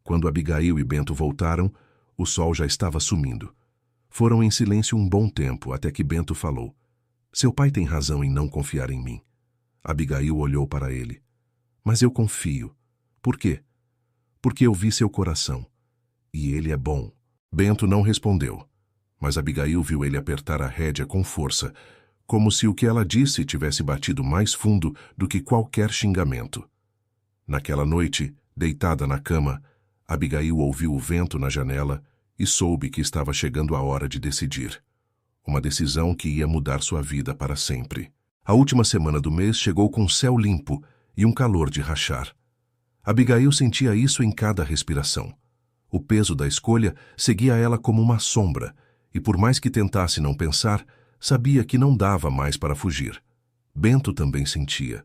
Quando Abigail e Bento voltaram, o sol já estava sumindo. Foram em silêncio um bom tempo, até que Bento falou. Seu pai tem razão em não confiar em mim. Abigail olhou para ele. Mas eu confio. Por quê? Porque eu vi seu coração. E ele é bom. Bento não respondeu, mas Abigail viu ele apertar a rédea com força, como se o que ela disse tivesse batido mais fundo do que qualquer xingamento. Naquela noite, deitada na cama, Abigail ouviu o vento na janela e soube que estava chegando a hora de decidir. Uma decisão que ia mudar sua vida para sempre. A última semana do mês chegou com céu limpo e um calor de rachar. Abigail sentia isso em cada respiração. O peso da escolha seguia ela como uma sombra, e por mais que tentasse não pensar, sabia que não dava mais para fugir. Bento também sentia.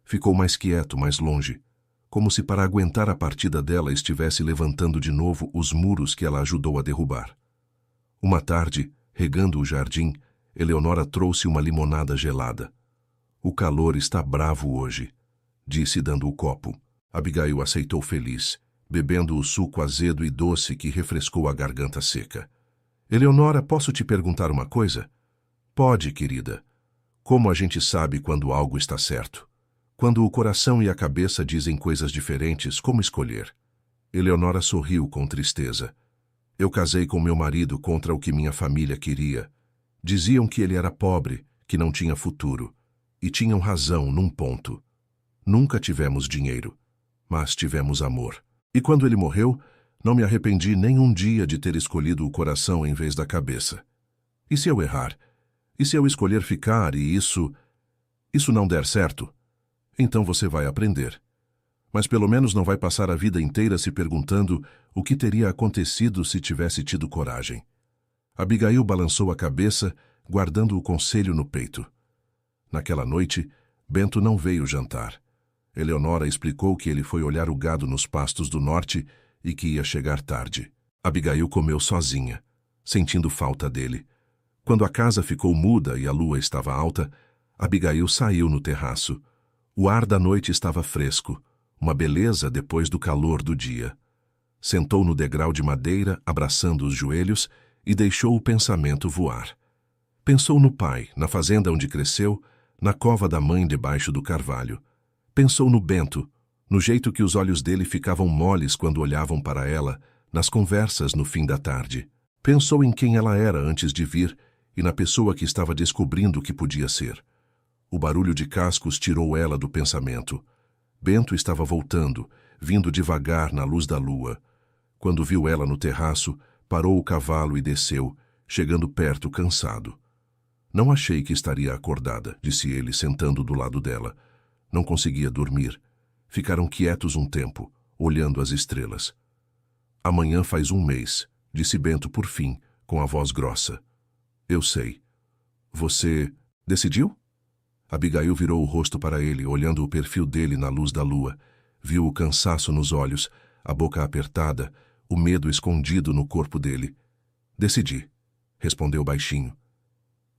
Ficou mais quieto, mais longe, como se para aguentar a partida dela estivesse levantando de novo os muros que ela ajudou a derrubar. Uma tarde, regando o jardim, Eleonora trouxe uma limonada gelada. O calor está bravo hoje, disse dando o copo. Abigail aceitou feliz, bebendo o suco azedo e doce que refrescou a garganta seca. Eleonora, posso te perguntar uma coisa? Pode, querida. Como a gente sabe quando algo está certo? Quando o coração e a cabeça dizem coisas diferentes, como escolher? Eleonora sorriu com tristeza. Eu casei com meu marido contra o que minha família queria. Diziam que ele era pobre, que não tinha futuro. E tinham razão num ponto. Nunca tivemos dinheiro, mas tivemos amor. E quando ele morreu, não me arrependi nem um dia de ter escolhido o coração em vez da cabeça. E se eu errar? E se eu escolher ficar e isso não der certo? Então você vai aprender. Mas pelo menos não vai passar a vida inteira se perguntando o que teria acontecido se tivesse tido coragem. Abigail balançou a cabeça, guardando o conselho no peito. Naquela noite, Bento não veio jantar. Eleonora explicou que ele foi olhar o gado nos pastos do norte e que ia chegar tarde. Abigail comeu sozinha, sentindo falta dele. Quando a casa ficou muda e a lua estava alta, Abigail saiu no terraço. O ar da noite estava fresco, uma beleza depois do calor do dia. Sentou no degrau de madeira, abraçando os joelhos, e deixou o pensamento voar. Pensou no pai, na fazenda onde cresceu, na cova da mãe debaixo do carvalho. Pensou no Bento, no jeito que os olhos dele ficavam moles quando olhavam para ela, nas conversas no fim da tarde. Pensou em quem ela era antes de vir e na pessoa que estava descobrindo o que podia ser. O barulho de cascos tirou ela do pensamento. Bento estava voltando, vindo devagar na luz da lua. Quando viu ela no terraço, parou o cavalo e desceu, chegando perto cansado. Não achei que estaria acordada, disse ele, sentando do lado dela. Não conseguia dormir. Ficaram quietos um tempo, olhando as estrelas. Amanhã faz um mês, disse Bento por fim, com a voz grossa. Eu sei. Você decidiu? Abigail virou o rosto para ele, olhando o perfil dele na luz da lua. Viu o cansaço nos olhos, a boca apertada, o medo escondido no corpo dele. Decidi, respondeu baixinho.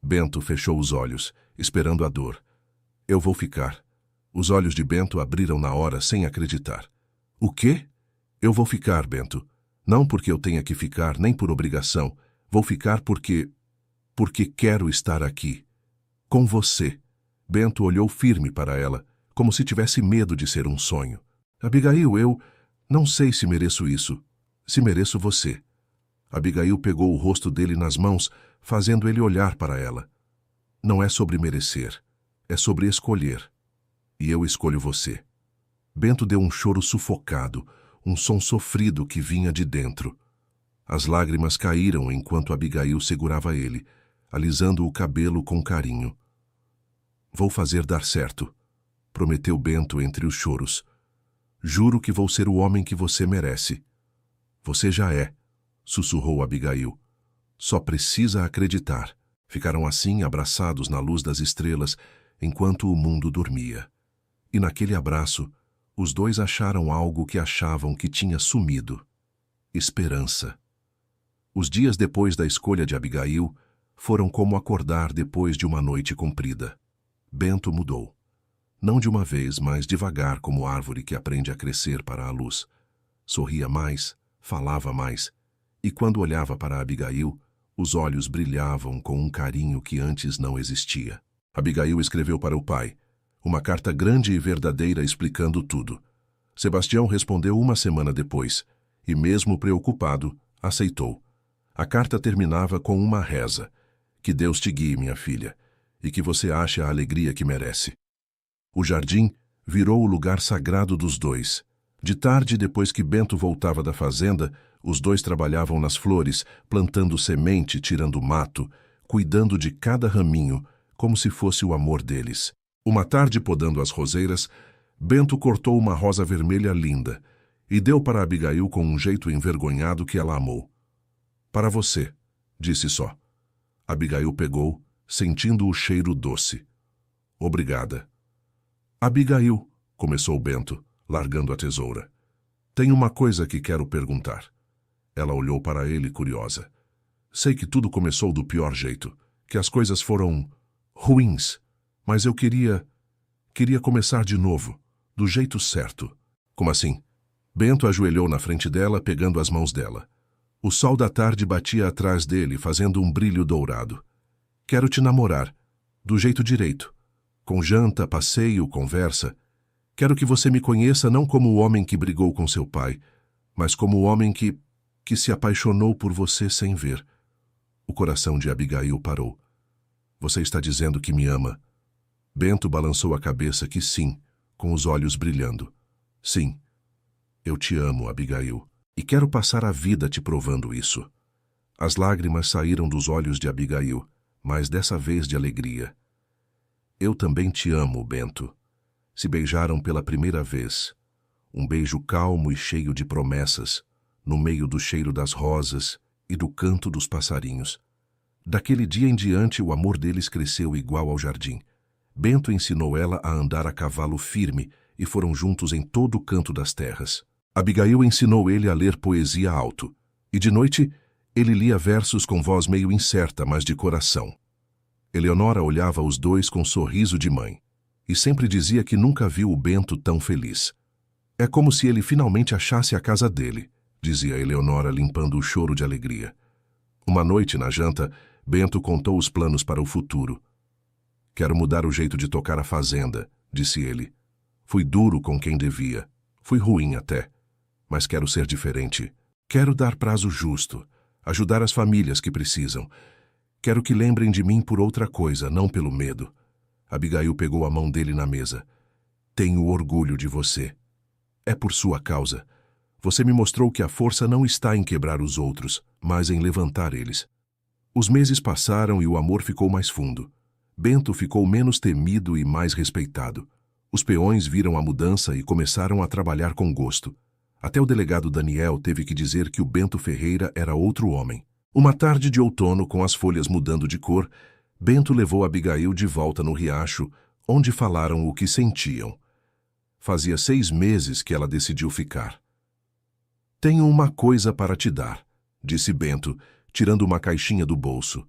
Bento fechou os olhos, esperando a dor. Eu vou ficar. Os olhos de Bento abriram na hora sem acreditar. O quê? Eu vou ficar, Bento. Não porque eu tenha que ficar, nem por obrigação. Vou ficar porque quero estar aqui. Com você. Bento olhou firme para ela, como se tivesse medo de ser um sonho. Abigail, eu não sei se mereço isso. Se mereço você. Abigail pegou o rosto dele nas mãos, fazendo ele olhar para ela. Não é sobre merecer. É sobre escolher. E eu escolho você. Bento deu um choro sufocado, um som sofrido que vinha de dentro. As lágrimas caíram enquanto Abigail segurava ele, alisando o cabelo com carinho. Vou fazer dar certo, prometeu Bento entre os choros. Juro que vou ser o homem que você merece. Você já é, sussurrou Abigail. Só precisa acreditar. Ficaram assim abraçados na luz das estrelas, enquanto o mundo dormia. E naquele abraço, os dois acharam algo que achavam que tinha sumido: esperança. Os dias depois da escolha de Abigail foram como acordar depois de uma noite comprida. Bento mudou. Não de uma vez, mas devagar, como árvore que aprende a crescer para a luz. Sorria mais, falava mais, e quando olhava para Abigail, os olhos brilhavam com um carinho que antes não existia. Abigail escreveu para o pai uma carta grande e verdadeira explicando tudo. Sebastião respondeu uma semana depois, e mesmo preocupado, aceitou. A carta terminava com uma reza: que Deus te guie, minha filha, e que você ache a alegria que merece. O jardim virou o lugar sagrado dos dois. De tarde, depois que Bento voltava da fazenda, os dois trabalhavam nas flores, plantando semente, tirando mato, cuidando de cada raminho, como se fosse o amor deles. Uma tarde, podando as roseiras, Bento cortou uma rosa vermelha linda e deu para Abigail com um jeito envergonhado que ela amou. Para você, disse só. Abigail pegou, sentindo o cheiro doce. Obrigada. Abigail, começou Bento, largando a tesoura. Tenho uma coisa que quero perguntar. Ela olhou para ele curiosa. Sei que tudo começou do pior jeito, que as coisas foram ruins, mas eu queria começar de novo, do jeito certo. Como assim? Bento ajoelhou na frente dela, pegando as mãos dela. O sol da tarde batia atrás dele, fazendo um brilho dourado. Quero te namorar, do jeito direito. Com janta, passeio, conversa. Quero que você me conheça não como o homem que brigou com seu pai, mas como o homem que se apaixonou por você sem ver. O coração de Abigail parou. Você está dizendo que me ama? Bento balançou a cabeça que sim, com os olhos brilhando. Sim, eu te amo, Abigail, e quero passar a vida te provando isso. As lágrimas saíram dos olhos de Abigail, mas dessa vez de alegria. Eu também te amo, Bento. Se beijaram pela primeira vez. Um beijo calmo e cheio de promessas, no meio do cheiro das rosas e do canto dos passarinhos. Daquele dia em diante, o amor deles cresceu igual ao jardim. Bento ensinou ela a andar a cavalo firme e foram juntos em todo o canto das terras. Abigail ensinou ele a ler poesia alto, e de noite ele lia versos com voz meio incerta, mas de coração. Eleonora olhava os dois com sorriso de mãe, e sempre dizia que nunca viu o Bento tão feliz. É como se ele finalmente achasse a casa dele, dizia Eleonora, limpando o choro de alegria. Uma noite, na janta, Bento contou os planos para o futuro. Quero mudar o jeito de tocar a fazenda, disse ele. Fui duro com quem devia. Fui ruim até. Mas quero ser diferente. Quero dar prazo justo. Ajudar as famílias que precisam. Quero que lembrem de mim por outra coisa, não pelo medo. Abigail pegou a mão dele na mesa. Tenho orgulho de você. É por sua causa. Você me mostrou que a força não está em quebrar os outros, mas em levantar eles. Os meses passaram e o amor ficou mais fundo. Bento ficou menos temido e mais respeitado. Os peões viram a mudança e começaram a trabalhar com gosto. Até o delegado Daniel teve que dizer que o Bento Ferreira era outro homem. Uma tarde de outono, com as folhas mudando de cor, Bento levou Abigail de volta no riacho, onde falaram o que sentiam. Fazia 6 meses que ela decidiu ficar. Tenho uma coisa para te dar, disse Bento, tirando uma caixinha do bolso.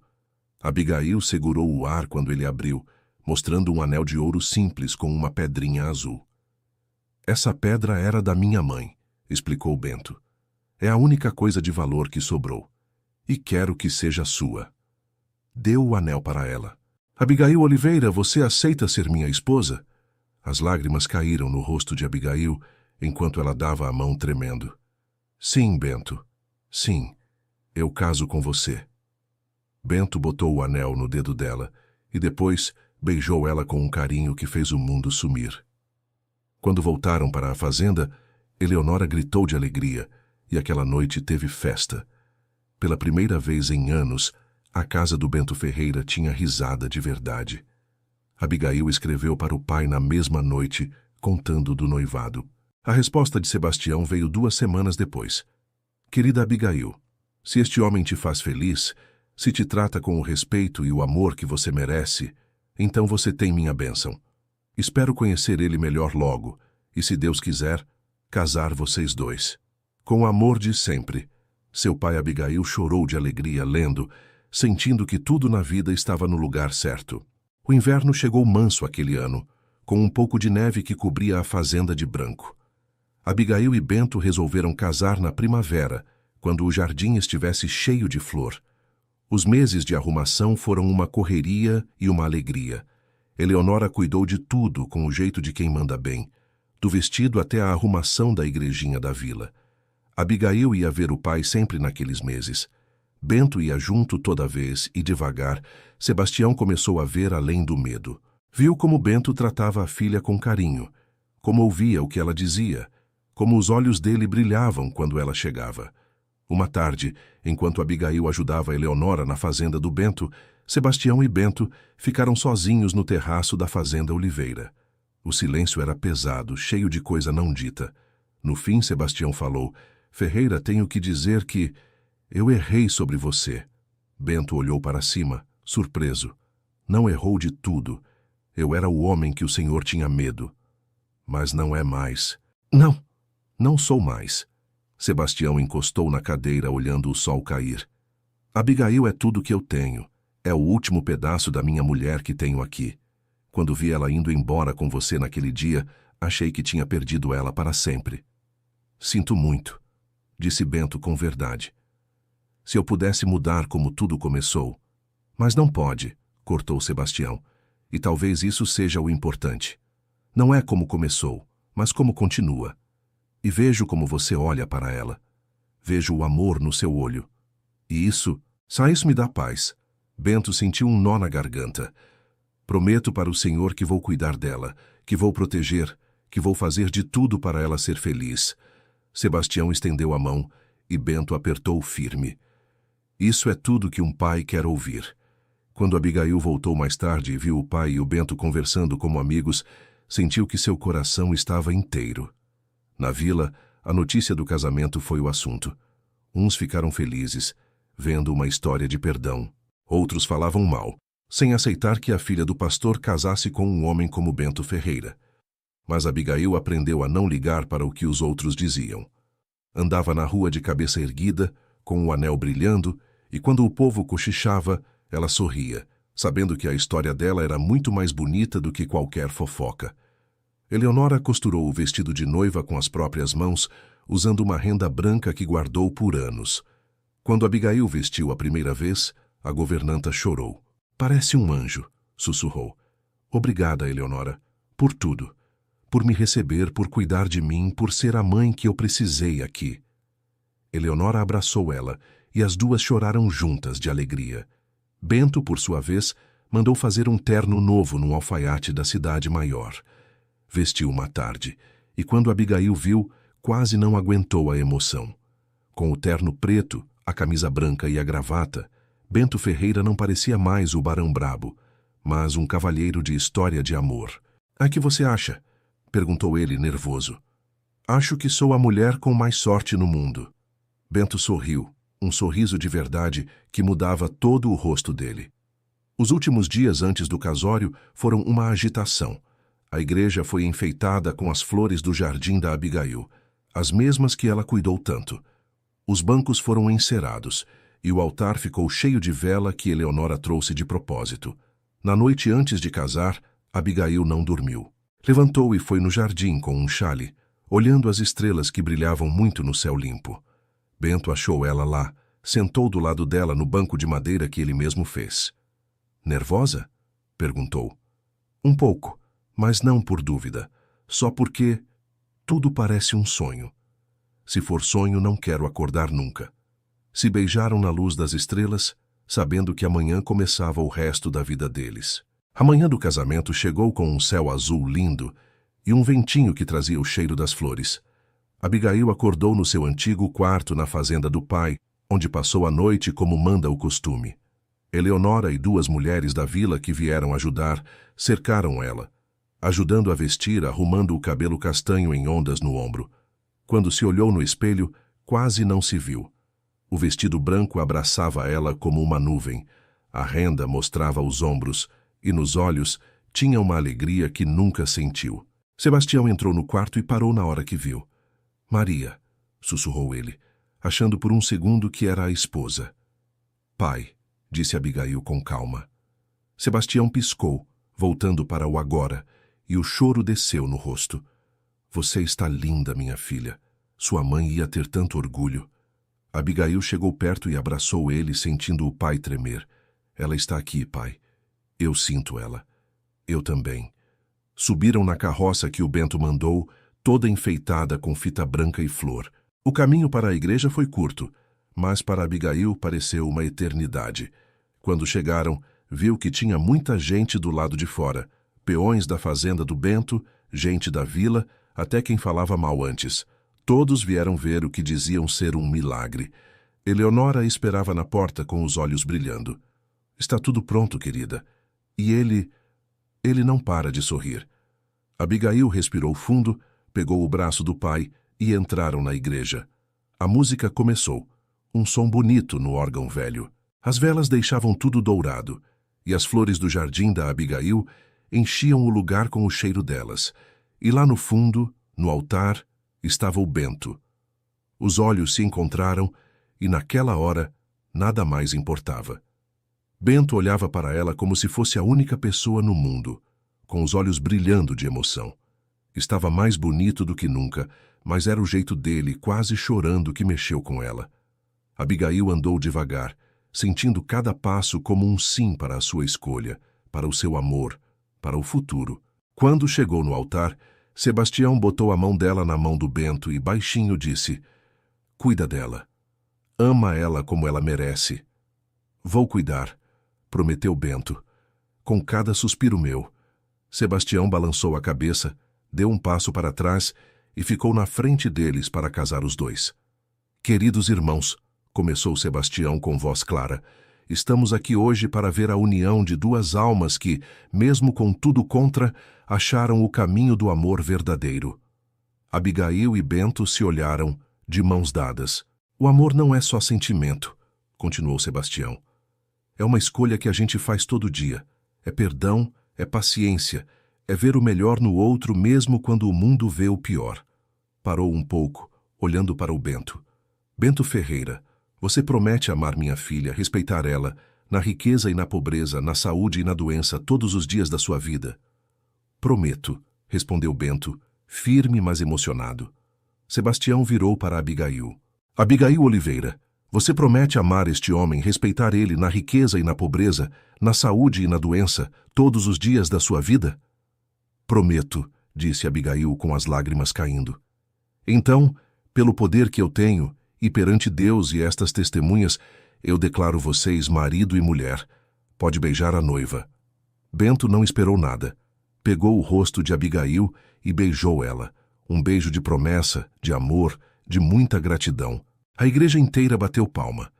Abigail segurou o ar quando ele abriu, mostrando um anel de ouro simples com uma pedrinha azul. Essa pedra era da minha mãe, explicou Bento. É a única coisa de valor que sobrou. E quero que seja sua. Deu o anel para ela. Abigail Oliveira, você aceita ser minha esposa? As lágrimas caíram no rosto de Abigail, enquanto ela dava a mão tremendo. Sim, Bento. Sim, eu caso com você. Bento botou o anel no dedo dela e depois beijou ela com um carinho que fez o mundo sumir. Quando voltaram para a fazenda, Eleonora gritou de alegria, e aquela noite teve festa. Pela primeira vez em anos, a casa do Bento Ferreira tinha risada de verdade. Abigail escreveu para o pai na mesma noite, contando do noivado. A resposta de Sebastião veio 2 semanas depois. Querida Abigail, se este homem te faz feliz, se te trata com o respeito e o amor que você merece, então você tem minha bênção. Espero conhecer ele melhor logo, e se Deus quiser, casar vocês dois. Com o amor de sempre. Seu pai Abigail chorou de alegria lendo, sentindo que tudo na vida estava no lugar certo. O inverno chegou manso aquele ano, com um pouco de neve que cobria a fazenda de branco. Abigail e Bento resolveram casar na primavera, quando o jardim estivesse cheio de flor. Os meses de arrumação foram uma correria e uma alegria. Eleonora cuidou de tudo com o jeito de quem manda bem, do vestido até a arrumação da igrejinha da vila. Abigail ia ver o pai sempre naqueles meses. Bento ia junto toda vez e, devagar, Sebastião começou a ver além do medo. Viu como Bento tratava a filha com carinho, como ouvia o que ela dizia, como os olhos dele brilhavam quando ela chegava. Uma tarde, enquanto Abigail ajudava Eleonora na fazenda do Bento, Sebastião e Bento ficaram sozinhos no terraço da fazenda Oliveira. O silêncio era pesado, cheio de coisa não dita. No fim, Sebastião falou: Ferreira, tenho que dizer que eu errei sobre você. Bento olhou para cima, surpreso. Não errou de tudo. Eu era o homem que o Senhor tinha medo. Mas não é mais. Não sou mais. Sebastião encostou na cadeira olhando o sol cair. Abigail é tudo que eu tenho. É o último pedaço da minha mulher que tenho aqui. Quando vi ela indo embora com você naquele dia, achei que tinha perdido ela para sempre. Sinto muito, disse Bento com verdade. Se eu pudesse mudar como tudo começou. Mas não pode, cortou Sebastião. E talvez isso seja o importante. Não é como começou, mas como continua. E vejo como você olha para ela. Vejo o amor no seu olho. E isso me dá paz. Bento sentiu um nó na garganta. Prometo para o Senhor que vou cuidar dela, que vou proteger, que vou fazer de tudo para ela ser feliz. Sebastião estendeu a mão e Bento apertou firme. Isso é tudo que um pai quer ouvir. Quando Abigail voltou mais tarde e viu o pai e o Bento conversando como amigos, sentiu que seu coração estava inteiro. Na vila, a notícia do casamento foi o assunto. Uns ficaram felizes, vendo uma história de perdão. Outros falavam mal, sem aceitar que a filha do pastor casasse com um homem como Bento Ferreira. Mas Abigail aprendeu a não ligar para o que os outros diziam. Andava na rua de cabeça erguida, com o anel brilhando, e quando o povo cochichava, ela sorria, sabendo que a história dela era muito mais bonita do que qualquer fofoca. Eleonora costurou o vestido de noiva com as próprias mãos, usando uma renda branca que guardou por anos. Quando Abigail vestiu a primeira vez, a governanta chorou. Parece um anjo, sussurrou. Obrigada, Eleonora, por tudo. Por me receber, por cuidar de mim, por ser a mãe que eu precisei aqui. Eleonora abraçou ela, e as duas choraram juntas de alegria. Bento, por sua vez, mandou fazer um terno novo num alfaiate da cidade maior. Vestiu uma tarde, e quando Abigail viu, quase não aguentou a emoção. Com o terno preto, a camisa branca e a gravata, Bento Ferreira não parecia mais o Barão Brabo, mas um cavalheiro de história de amor. "A que você acha?" perguntou ele, nervoso. "Acho que sou a mulher com mais sorte no mundo." Bento sorriu, um sorriso de verdade que mudava todo o rosto dele. Os últimos dias antes do casório foram uma agitação. A igreja foi enfeitada com as flores do jardim da Abigail, as mesmas que ela cuidou tanto. Os bancos foram encerados, e o altar ficou cheio de vela que Eleonora trouxe de propósito. Na noite antes de casar, Abigail não dormiu. Levantou e foi no jardim com um xale, olhando as estrelas que brilhavam muito no céu limpo. Bento achou ela lá, sentou do lado dela no banco de madeira que ele mesmo fez. "Nervosa?" perguntou. "Um pouco, mas não por dúvida, só porque tudo parece um sonho. Se for sonho, não quero acordar nunca." Se beijaram na luz das estrelas, sabendo que amanhã começava o resto da vida deles. A manhã do casamento chegou com um céu azul lindo, e um ventinho que trazia o cheiro das flores. Abigail acordou no seu antigo quarto na fazenda do pai, onde passou a noite como manda o costume. Eleonora e duas mulheres da vila que vieram ajudar cercaram ela, ajudando a vestir, arrumando o cabelo castanho em ondas no ombro. Quando se olhou no espelho, quase não se viu. O vestido branco abraçava ela como uma nuvem, a renda mostrava os ombros, e nos olhos tinha uma alegria que nunca sentiu. Sebastião entrou no quarto e parou na hora que viu. Maria, sussurrou ele, achando por um segundo que era a esposa. Pai, disse Abigail com calma. Sebastião piscou, voltando para o agora, e o choro desceu no rosto. Você está linda, minha filha. Sua mãe ia ter tanto orgulho. Abigail chegou perto e abraçou ele, sentindo o pai tremer. Ela está aqui, pai. Eu sinto ela. Eu também. Subiram na carroça que o Bento mandou, toda enfeitada com fita branca e flor. O caminho para a igreja foi curto, mas para Abigail pareceu uma eternidade. Quando chegaram, viu que tinha muita gente do lado de fora, peões da fazenda do Bento, gente da vila, até quem falava mal antes. Todos vieram ver o que diziam ser um milagre. Eleonora esperava na porta com os olhos brilhando. Está tudo pronto, querida. E ele não para de sorrir. Abigail respirou fundo, pegou o braço do pai e entraram na igreja. A música começou. Um som bonito no órgão velho. As velas deixavam tudo dourado, e as flores do jardim da Abigail enchiam o lugar com o cheiro delas. E lá no fundo, no altar, estava o Bento. Os olhos se encontraram e, naquela hora, nada mais importava. Bento olhava para ela como se fosse a única pessoa no mundo, com os olhos brilhando de emoção. Estava mais bonito do que nunca, mas era o jeito dele, quase chorando, que mexeu com ela. Abigail andou devagar, sentindo cada passo como um sim para a sua escolha, para o seu amor, para o futuro. Quando chegou no altar, Sebastião botou a mão dela na mão do Bento e baixinho disse: Cuida dela. Ama ela como ela merece. Vou cuidar, prometeu Bento. Com cada suspiro meu. Sebastião balançou a cabeça, deu um passo para trás e ficou na frente deles para casar os dois. Queridos irmãos, começou Sebastião com voz clara, estamos aqui hoje para ver a união de duas almas que, mesmo com tudo contra, acharam o caminho do amor verdadeiro. Abigail e Bento se olharam, de mãos dadas. O amor não é só sentimento, continuou Sebastião. É uma escolha que a gente faz todo dia. É perdão, é paciência, é ver o melhor no outro mesmo quando o mundo vê o pior. Parou um pouco, olhando para o Bento. Bento Ferreira, você promete amar minha filha, respeitar ela, na riqueza e na pobreza, na saúde e na doença, todos os dias da sua vida? Prometo, respondeu Bento, firme mas emocionado. Sebastião virou para Abigail. Abigail Oliveira, você promete amar este homem, respeitar ele na riqueza e na pobreza, na saúde e na doença, todos os dias da sua vida? Prometo, disse Abigail com as lágrimas caindo. Então, pelo poder que eu tenho, e perante Deus e estas testemunhas, eu declaro vocês marido e mulher. Pode beijar a noiva. Bento não esperou nada. Pegou o rosto de Abigail e beijou ela. Um beijo de promessa, de amor, de muita gratidão. A igreja inteira bateu palma.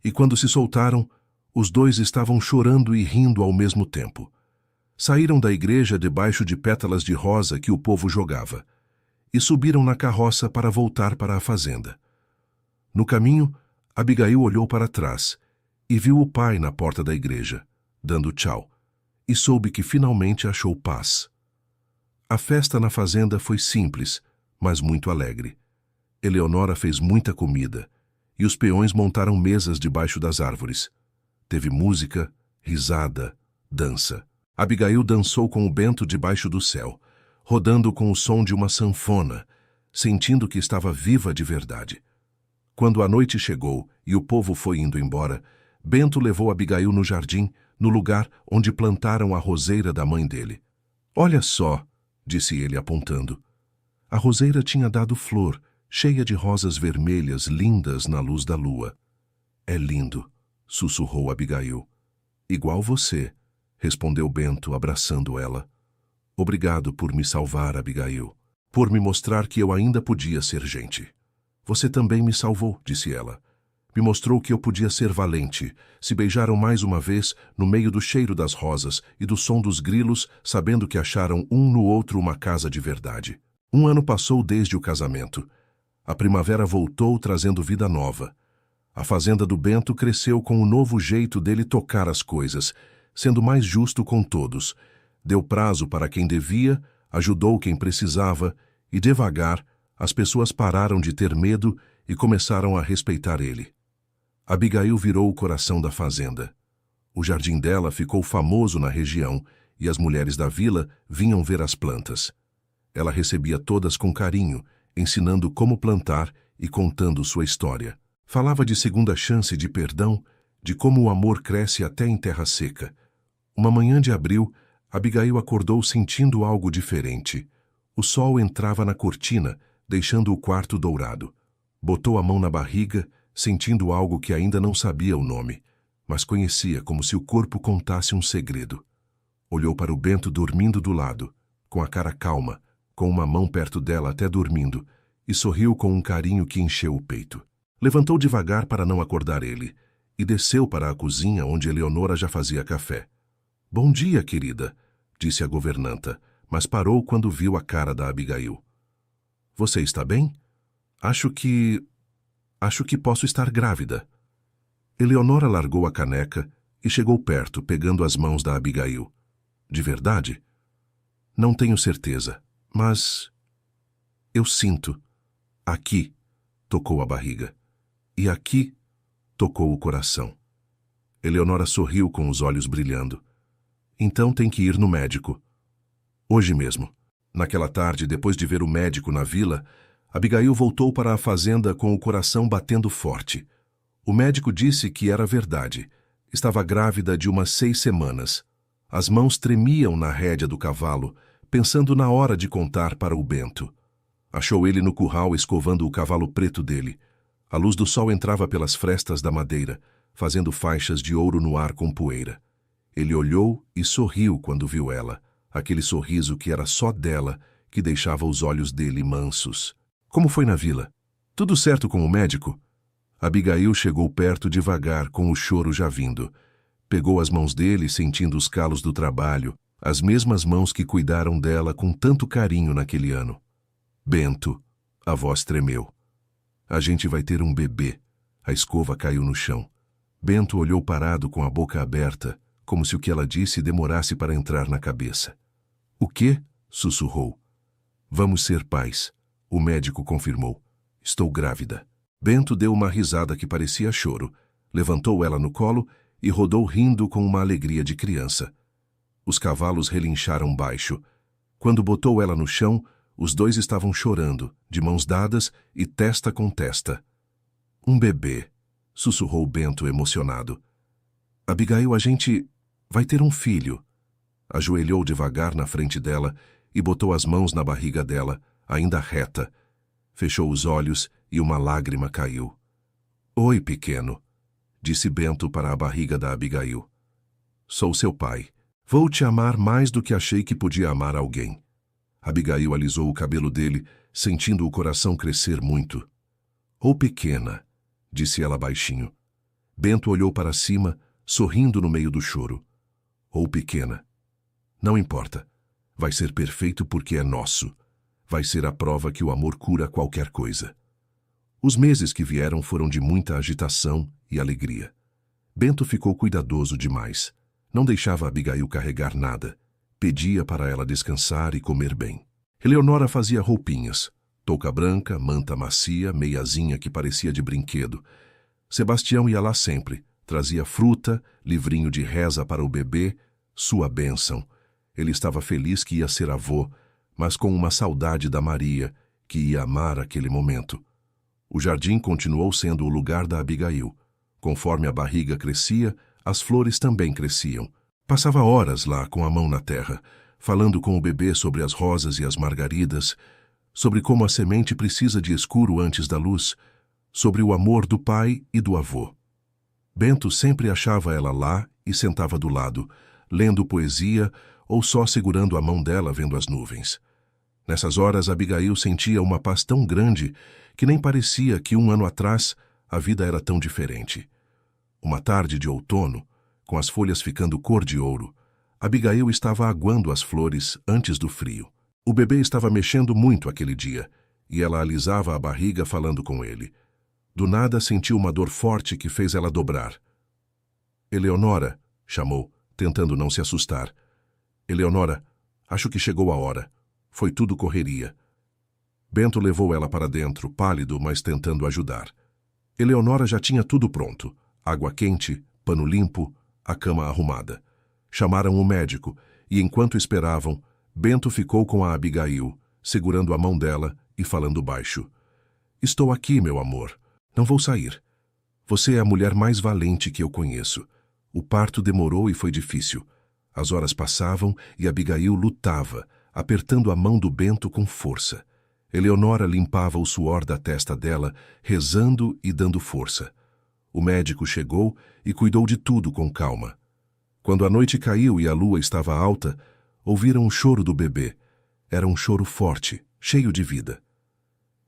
E quando se soltaram, os dois estavam chorando e rindo ao mesmo tempo. Saíram da igreja debaixo de pétalas de rosa que o povo jogava. E subiram na carroça para voltar para a fazenda. No caminho, Abigail olhou para trás e viu o pai na porta da igreja, dando tchau, e soube que finalmente achou paz. A festa na fazenda foi simples, mas muito alegre. Eleonora fez muita comida, e os peões montaram mesas debaixo das árvores. Teve música, risada, dança. Abigail dançou com o Bento debaixo do céu, rodando com o som de uma sanfona, sentindo que estava viva de verdade. Quando a noite chegou e o povo foi indo embora, Bento levou Abigail no jardim, no lugar onde plantaram a roseira da mãe dele. Olha só, disse ele apontando. A roseira tinha dado flor, cheia de rosas vermelhas lindas na luz da lua. É lindo, sussurrou Abigail. Igual você, respondeu Bento, abraçando ela. Obrigado por me salvar, Abigail. Por me mostrar que eu ainda podia ser gente. Você também me salvou, disse ela. Me mostrou que eu podia ser valente. Se beijaram mais uma vez, no meio do cheiro das rosas e do som dos grilos, sabendo que acharam um no outro uma casa de verdade. 1 ano passou desde o casamento. A primavera voltou trazendo vida nova. A fazenda do Bento cresceu com o novo jeito dele tocar as coisas, sendo mais justo com todos. Deu prazo para quem devia, ajudou quem precisava e, devagar, as pessoas pararam de ter medo e começaram a respeitar ele. Abigail virou o coração da fazenda. O jardim dela ficou famoso na região e as mulheres da vila vinham ver as plantas. Ela recebia todas com carinho, ensinando como plantar e contando sua história. Falava de segunda chance, de perdão, de como o amor cresce até em terra seca. Uma manhã de abril, Abigail acordou sentindo algo diferente. O sol entrava na cortina, deixando o quarto dourado. Botou a mão na barriga, sentindo algo que ainda não sabia o nome, mas conhecia como se o corpo contasse um segredo. Olhou para o Bento dormindo do lado, com a cara calma, com uma mão perto dela até dormindo, e sorriu com um carinho que encheu o peito. Levantou devagar para não acordar ele, e desceu para a cozinha onde Eleonora já fazia café. Bom dia, querida, disse a governanta, mas parou quando viu a cara da Abigail. Você está bem? Acho que posso estar grávida. Eleonora largou a caneca e chegou perto, pegando as mãos da Abigail. De verdade? Não tenho certeza, mas... Eu sinto. Aqui, tocou a barriga. E aqui, tocou o coração. Eleonora sorriu com os olhos brilhando. Então tem que ir no médico. Hoje mesmo. Naquela tarde, depois de ver o médico na vila, Abigail voltou para a fazenda com o coração batendo forte. O médico disse que era verdade. Estava grávida de umas 6 semanas. As mãos tremiam na rédea do cavalo, pensando na hora de contar para o Bento. Achou ele no curral escovando o cavalo preto dele. A luz do sol entrava pelas frestas da madeira, fazendo faixas de ouro no ar com poeira. Ele olhou e sorriu quando viu ela, aquele sorriso que era só dela, que deixava os olhos dele mansos. Como foi na vila? Tudo certo com o médico? Abigail chegou perto devagar, com o choro já vindo. Pegou as mãos dele, sentindo os calos do trabalho, as mesmas mãos que cuidaram dela com tanto carinho naquele ano. Bento, a voz tremeu. A gente vai ter um bebê. A escova caiu no chão. Bento olhou parado com a boca aberta, como se o que ela disse demorasse para entrar na cabeça. O quê? Sussurrou. Vamos ser pais. O médico confirmou. Estou grávida. Bento deu uma risada que parecia choro, levantou ela no colo e rodou rindo com uma alegria de criança. Os cavalos relincharam baixo. Quando botou ela no chão, os dois estavam chorando, de mãos dadas e testa com testa. Um bebê, sussurrou Bento emocionado. Abigail, a gente vai ter um filho. Ajoelhou devagar na frente dela e botou as mãos na barriga dela, ainda reta. Fechou os olhos e uma lágrima caiu. Oi, pequeno, disse Bento para a barriga da Abigail. Sou seu pai. Vou te amar mais do que achei que podia amar alguém. Abigail alisou o cabelo dele, sentindo o coração crescer muito. Oh, pequena, disse ela baixinho. Bento olhou para cima, sorrindo no meio do choro. Oh, pequena. Não importa. Vai ser perfeito porque é nosso. Vai ser a prova que o amor cura qualquer coisa. Os meses que vieram foram de muita agitação e alegria. Bento ficou cuidadoso demais. Não deixava Abigail carregar nada. Pedia para ela descansar e comer bem. Eleonora fazia roupinhas. Touca branca, manta macia, meiazinha que parecia de brinquedo. Sebastião ia lá sempre. Trazia fruta, livrinho de reza para o bebê, sua bênção. Ele estava feliz que ia ser avô, mas com uma saudade da Maria, que ia amar aquele momento. O jardim continuou sendo o lugar da Abigail. Conforme a barriga crescia, as flores também cresciam. Passava horas lá com a mão na terra, falando com o bebê sobre as rosas e as margaridas, sobre como a semente precisa de escuro antes da luz, sobre o amor do pai e do avô. Bento sempre achava ela lá e sentava do lado, lendo poesia ou só segurando a mão dela vendo as nuvens. Nessas horas, Abigail sentia uma paz tão grande que nem parecia que 1 ano atrás a vida era tão diferente. Uma tarde de outono, com as folhas ficando cor de ouro, Abigail estava aguando as flores antes do frio. O bebê estava mexendo muito aquele dia, e ela alisava a barriga falando com ele. Do nada sentiu uma dor forte que fez ela dobrar. Eleonora, chamou, tentando não se assustar. Eleonora, acho que chegou a hora. Foi tudo correria. Bento levou ela para dentro, pálido, mas tentando ajudar. Eleonora já tinha tudo pronto. Água quente, pano limpo, a cama arrumada. Chamaram o médico, e enquanto esperavam, Bento ficou com a Abigail, segurando a mão dela e falando baixo. Estou aqui, meu amor. Não vou sair. Você é a mulher mais valente que eu conheço. O parto demorou e foi difícil. As horas passavam e Abigail lutava, apertando a mão do Bento com força. Eleonora limpava o suor da testa dela, rezando e dando força. O médico chegou e cuidou de tudo com calma. Quando a noite caiu e a lua estava alta, ouviram o choro do bebê. Era um choro forte, cheio de vida.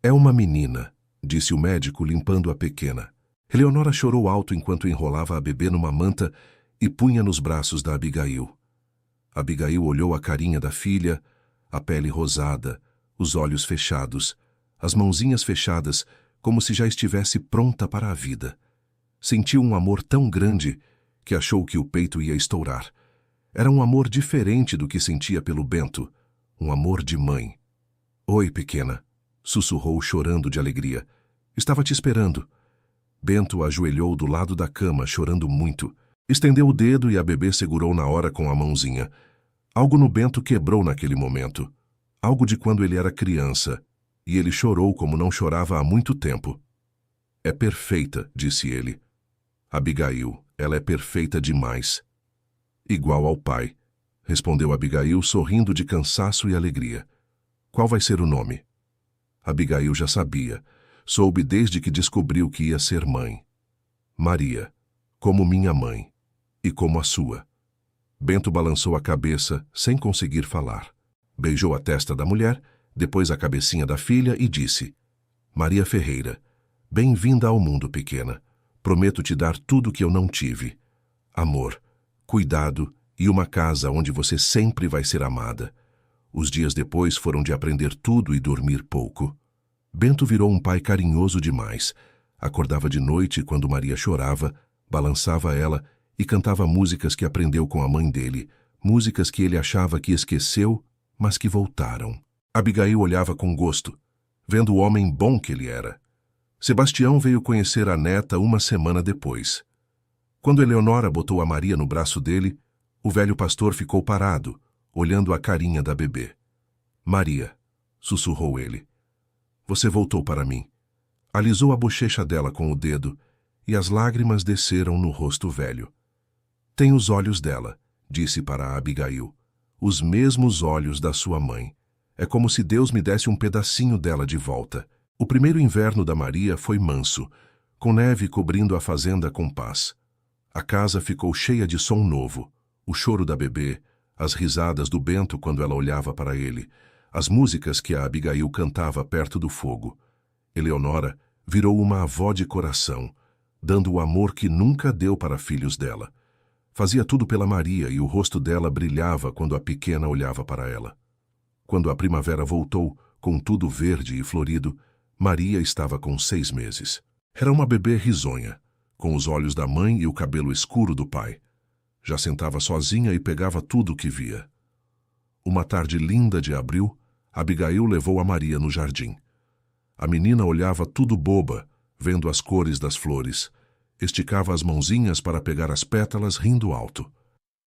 É uma menina, disse o médico limpando a pequena. Eleonora chorou alto enquanto enrolava a bebê numa manta e punha nos braços da Abigail. Abigail olhou a carinha da filha, a pele rosada, os olhos fechados, as mãozinhas fechadas, como se já estivesse pronta para a vida. Sentiu um amor tão grande que achou que o peito ia estourar. Era um amor diferente do que sentia pelo Bento, um amor de mãe. Oi, pequena, sussurrou chorando de alegria. Estava te esperando. Bento ajoelhou do lado da cama, chorando muito. Estendeu o dedo e a bebê segurou na hora com a mãozinha. Algo no Bento quebrou naquele momento. Algo de quando ele era criança. E ele chorou como não chorava há muito tempo. É perfeita, disse ele. Abigail, ela é perfeita demais. Igual ao pai, respondeu Abigail, sorrindo de cansaço e alegria. Qual vai ser o nome? Abigail já sabia. Soube desde que descobriu que ia ser mãe. Maria, como minha mãe, e como a sua. Bento balançou a cabeça, sem conseguir falar. Beijou a testa da mulher, depois a cabecinha da filha e disse: Maria Ferreira, bem-vinda ao mundo, pequena. Prometo te dar tudo que eu não tive. Amor, cuidado e uma casa onde você sempre vai ser amada. Os dias depois foram de aprender tudo e dormir pouco. Bento virou um pai carinhoso demais. Acordava de noite quando Maria chorava, balançava ela e cantava músicas que aprendeu com a mãe dele, músicas que ele achava que esqueceu, mas que voltaram. Abigail olhava com gosto, vendo o homem bom que ele era. Sebastião veio conhecer a neta 1 semana depois. Quando Eleonora botou a Maria no braço dele, o velho pastor ficou parado, olhando a carinha da bebê. Maria, sussurrou ele. Você voltou para mim. Alisou a bochecha dela com o dedo, e as lágrimas desceram no rosto velho. Tem os olhos dela, disse para Abigail. Os mesmos olhos da sua mãe. É como se Deus me desse um pedacinho dela de volta. O primeiro inverno da Maria foi manso, com neve cobrindo a fazenda com paz. A casa ficou cheia de som novo, o choro da bebê, as risadas do Bento quando ela olhava para ele, as músicas que a Abigail cantava perto do fogo. Eleonora virou uma avó de coração, dando o amor que nunca deu para filhos dela. Fazia tudo pela Maria e o rosto dela brilhava quando a pequena olhava para ela. Quando a primavera voltou, com tudo verde e florido, Maria estava com 6 meses. Era uma bebê risonha, com os olhos da mãe e o cabelo escuro do pai. Já sentava sozinha e pegava tudo o que via. Uma tarde linda de abril, Abigail levou a Maria no jardim. A menina olhava tudo boba, vendo as cores das flores. Esticava as mãozinhas para pegar as pétalas, rindo alto.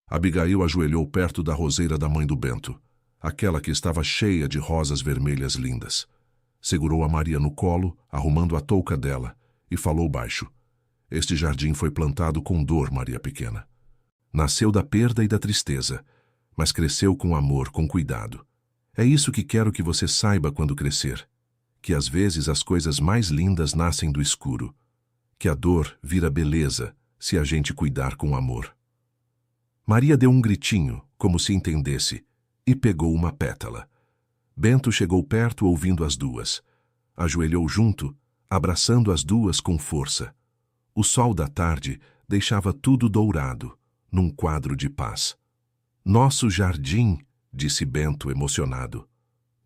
Abigail ajoelhou perto da roseira da mãe do Bento, aquela que estava cheia de rosas vermelhas lindas. Segurou a Maria no colo, arrumando a touca dela, e falou baixo. Este jardim foi plantado com dor, Maria pequena. Nasceu da perda e da tristeza, mas cresceu com amor, com cuidado. É isso que quero que você saiba quando crescer, que às vezes as coisas mais lindas nascem do escuro, que a dor vira beleza se a gente cuidar com amor. Maria deu um gritinho, como se entendesse, e pegou uma pétala. Bento chegou perto ouvindo as duas. Ajoelhou junto, abraçando as duas com força. O sol da tarde deixava tudo dourado, num quadro de paz. Nosso jardim, disse Bento emocionado.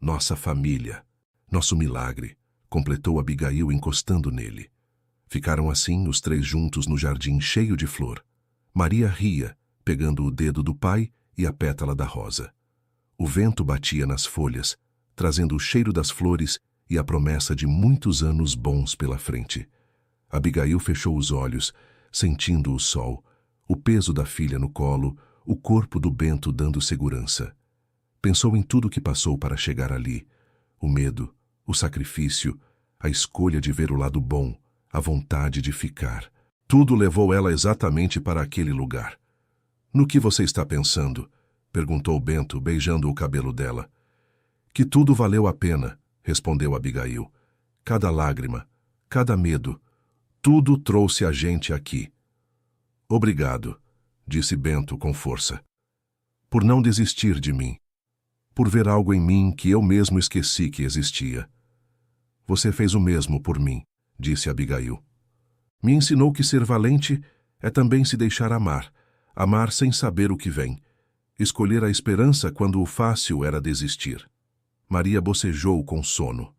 Nossa família, nosso milagre, completou Abigail encostando nele. Ficaram assim os três juntos no jardim cheio de flor. Maria ria, pegando o dedo do pai e a pétala da rosa. O vento batia nas folhas, trazendo o cheiro das flores e a promessa de muitos anos bons pela frente. Abigail fechou os olhos, sentindo o sol, o peso da filha no colo, o corpo do Bento dando segurança. Pensou em tudo que passou para chegar ali. O medo, o sacrifício, a escolha de ver o lado bom, a vontade de ficar. Tudo levou ela exatamente para aquele lugar. No que você está pensando? Perguntou Bento, beijando o cabelo dela. Que tudo valeu a pena, respondeu Abigail. Cada lágrima, cada medo, tudo trouxe a gente aqui. Obrigado, disse Bento com força. Por não desistir de mim. Por ver algo em mim que eu mesmo esqueci que existia. Você fez o mesmo por mim, disse Abigail. Me ensinou que ser valente é também se deixar amar, amar sem saber o que vem, escolher a esperança quando o fácil era desistir. Maria bocejou com sono.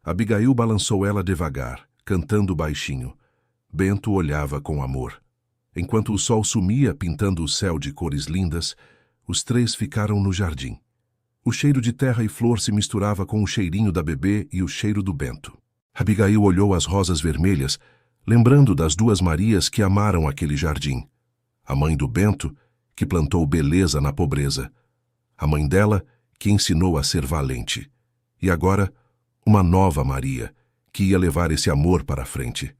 Abigail balançou ela devagar, cantando baixinho. Bento olhava com amor. Enquanto o sol sumia pintando o céu de cores lindas, os três ficaram no jardim. O cheiro de terra e flor se misturava com o cheirinho da bebê e o cheiro do Bento. Abigail olhou as rosas vermelhas, lembrando das duas Marias que amaram aquele jardim. A mãe do Bento, que plantou beleza na pobreza. A mãe dela, que ensinou a ser valente. E agora, uma nova Maria, que ia levar esse amor para a frente.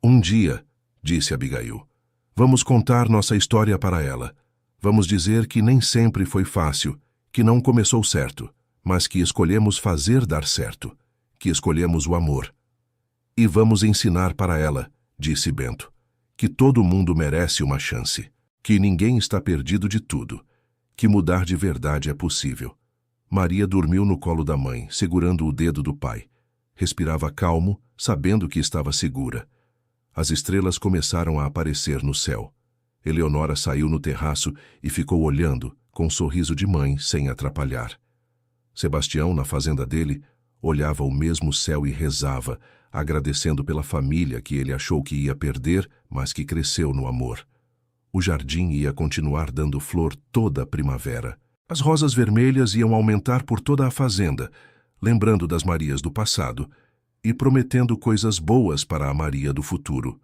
Um dia, disse Abigail, vamos contar nossa história para ela. Vamos dizer que nem sempre foi fácil, que não começou certo, mas que escolhemos fazer dar certo, que escolhemos o amor. E vamos ensinar para ela, disse Bento, que todo mundo merece uma chance, que ninguém está perdido de tudo, que mudar de verdade é possível. Maria dormiu no colo da mãe, segurando o dedo do pai. Respirava calmo, sabendo que estava segura. As estrelas começaram a aparecer no céu. Eleonora saiu no terraço e ficou olhando, com um sorriso de mãe, sem atrapalhar. Sebastião, na fazenda dele, olhava o mesmo céu e rezava, agradecendo pela família que ele achou que ia perder, mas que cresceu no amor. O jardim ia continuar dando flor toda a primavera. As rosas vermelhas iam aumentar por toda a fazenda, lembrando das Marias do passado e prometendo coisas boas para a Maria do futuro.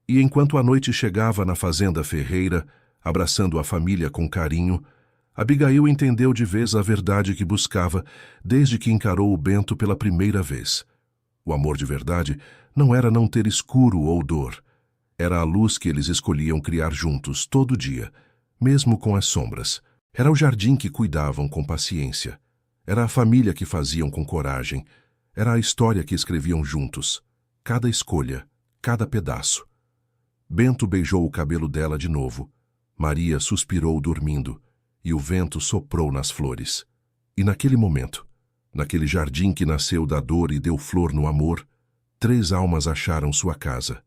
E enquanto a noite chegava na fazenda Ferreira, abraçando a família com carinho, Abigail entendeu de vez a verdade que buscava desde que encarou o Bento pela primeira vez. O amor de verdade não era não ter escuro ou dor. Era a luz que eles escolhiam criar juntos todo dia, mesmo com as sombras. Era o jardim que cuidavam com paciência. Era a família que faziam com coragem. Era a história que escreviam juntos. Cada escolha, cada pedaço. Bento beijou o cabelo dela de novo. Maria suspirou dormindo, e o vento soprou nas flores. E naquele momento, naquele jardim que nasceu da dor e deu flor no amor, três almas acharam sua casa.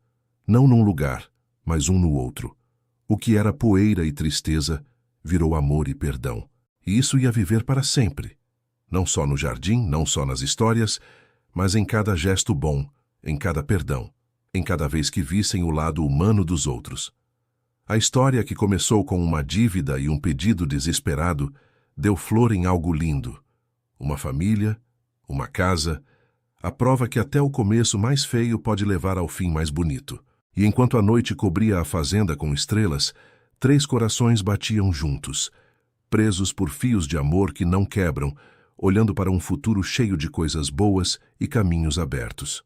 Não num lugar, mas um no outro. O que era poeira e tristeza virou amor e perdão. E isso ia viver para sempre. Não só no jardim, não só nas histórias, mas em cada gesto bom, em cada perdão, em cada vez que vissem o lado humano dos outros. A história que começou com uma dívida e um pedido desesperado deu flor em algo lindo. Uma família, uma casa, a prova que até o começo mais feio pode levar ao fim mais bonito. E enquanto a noite cobria a fazenda com estrelas, três corações batiam juntos, presos por fios de amor que não quebram, olhando para um futuro cheio de coisas boas e caminhos abertos.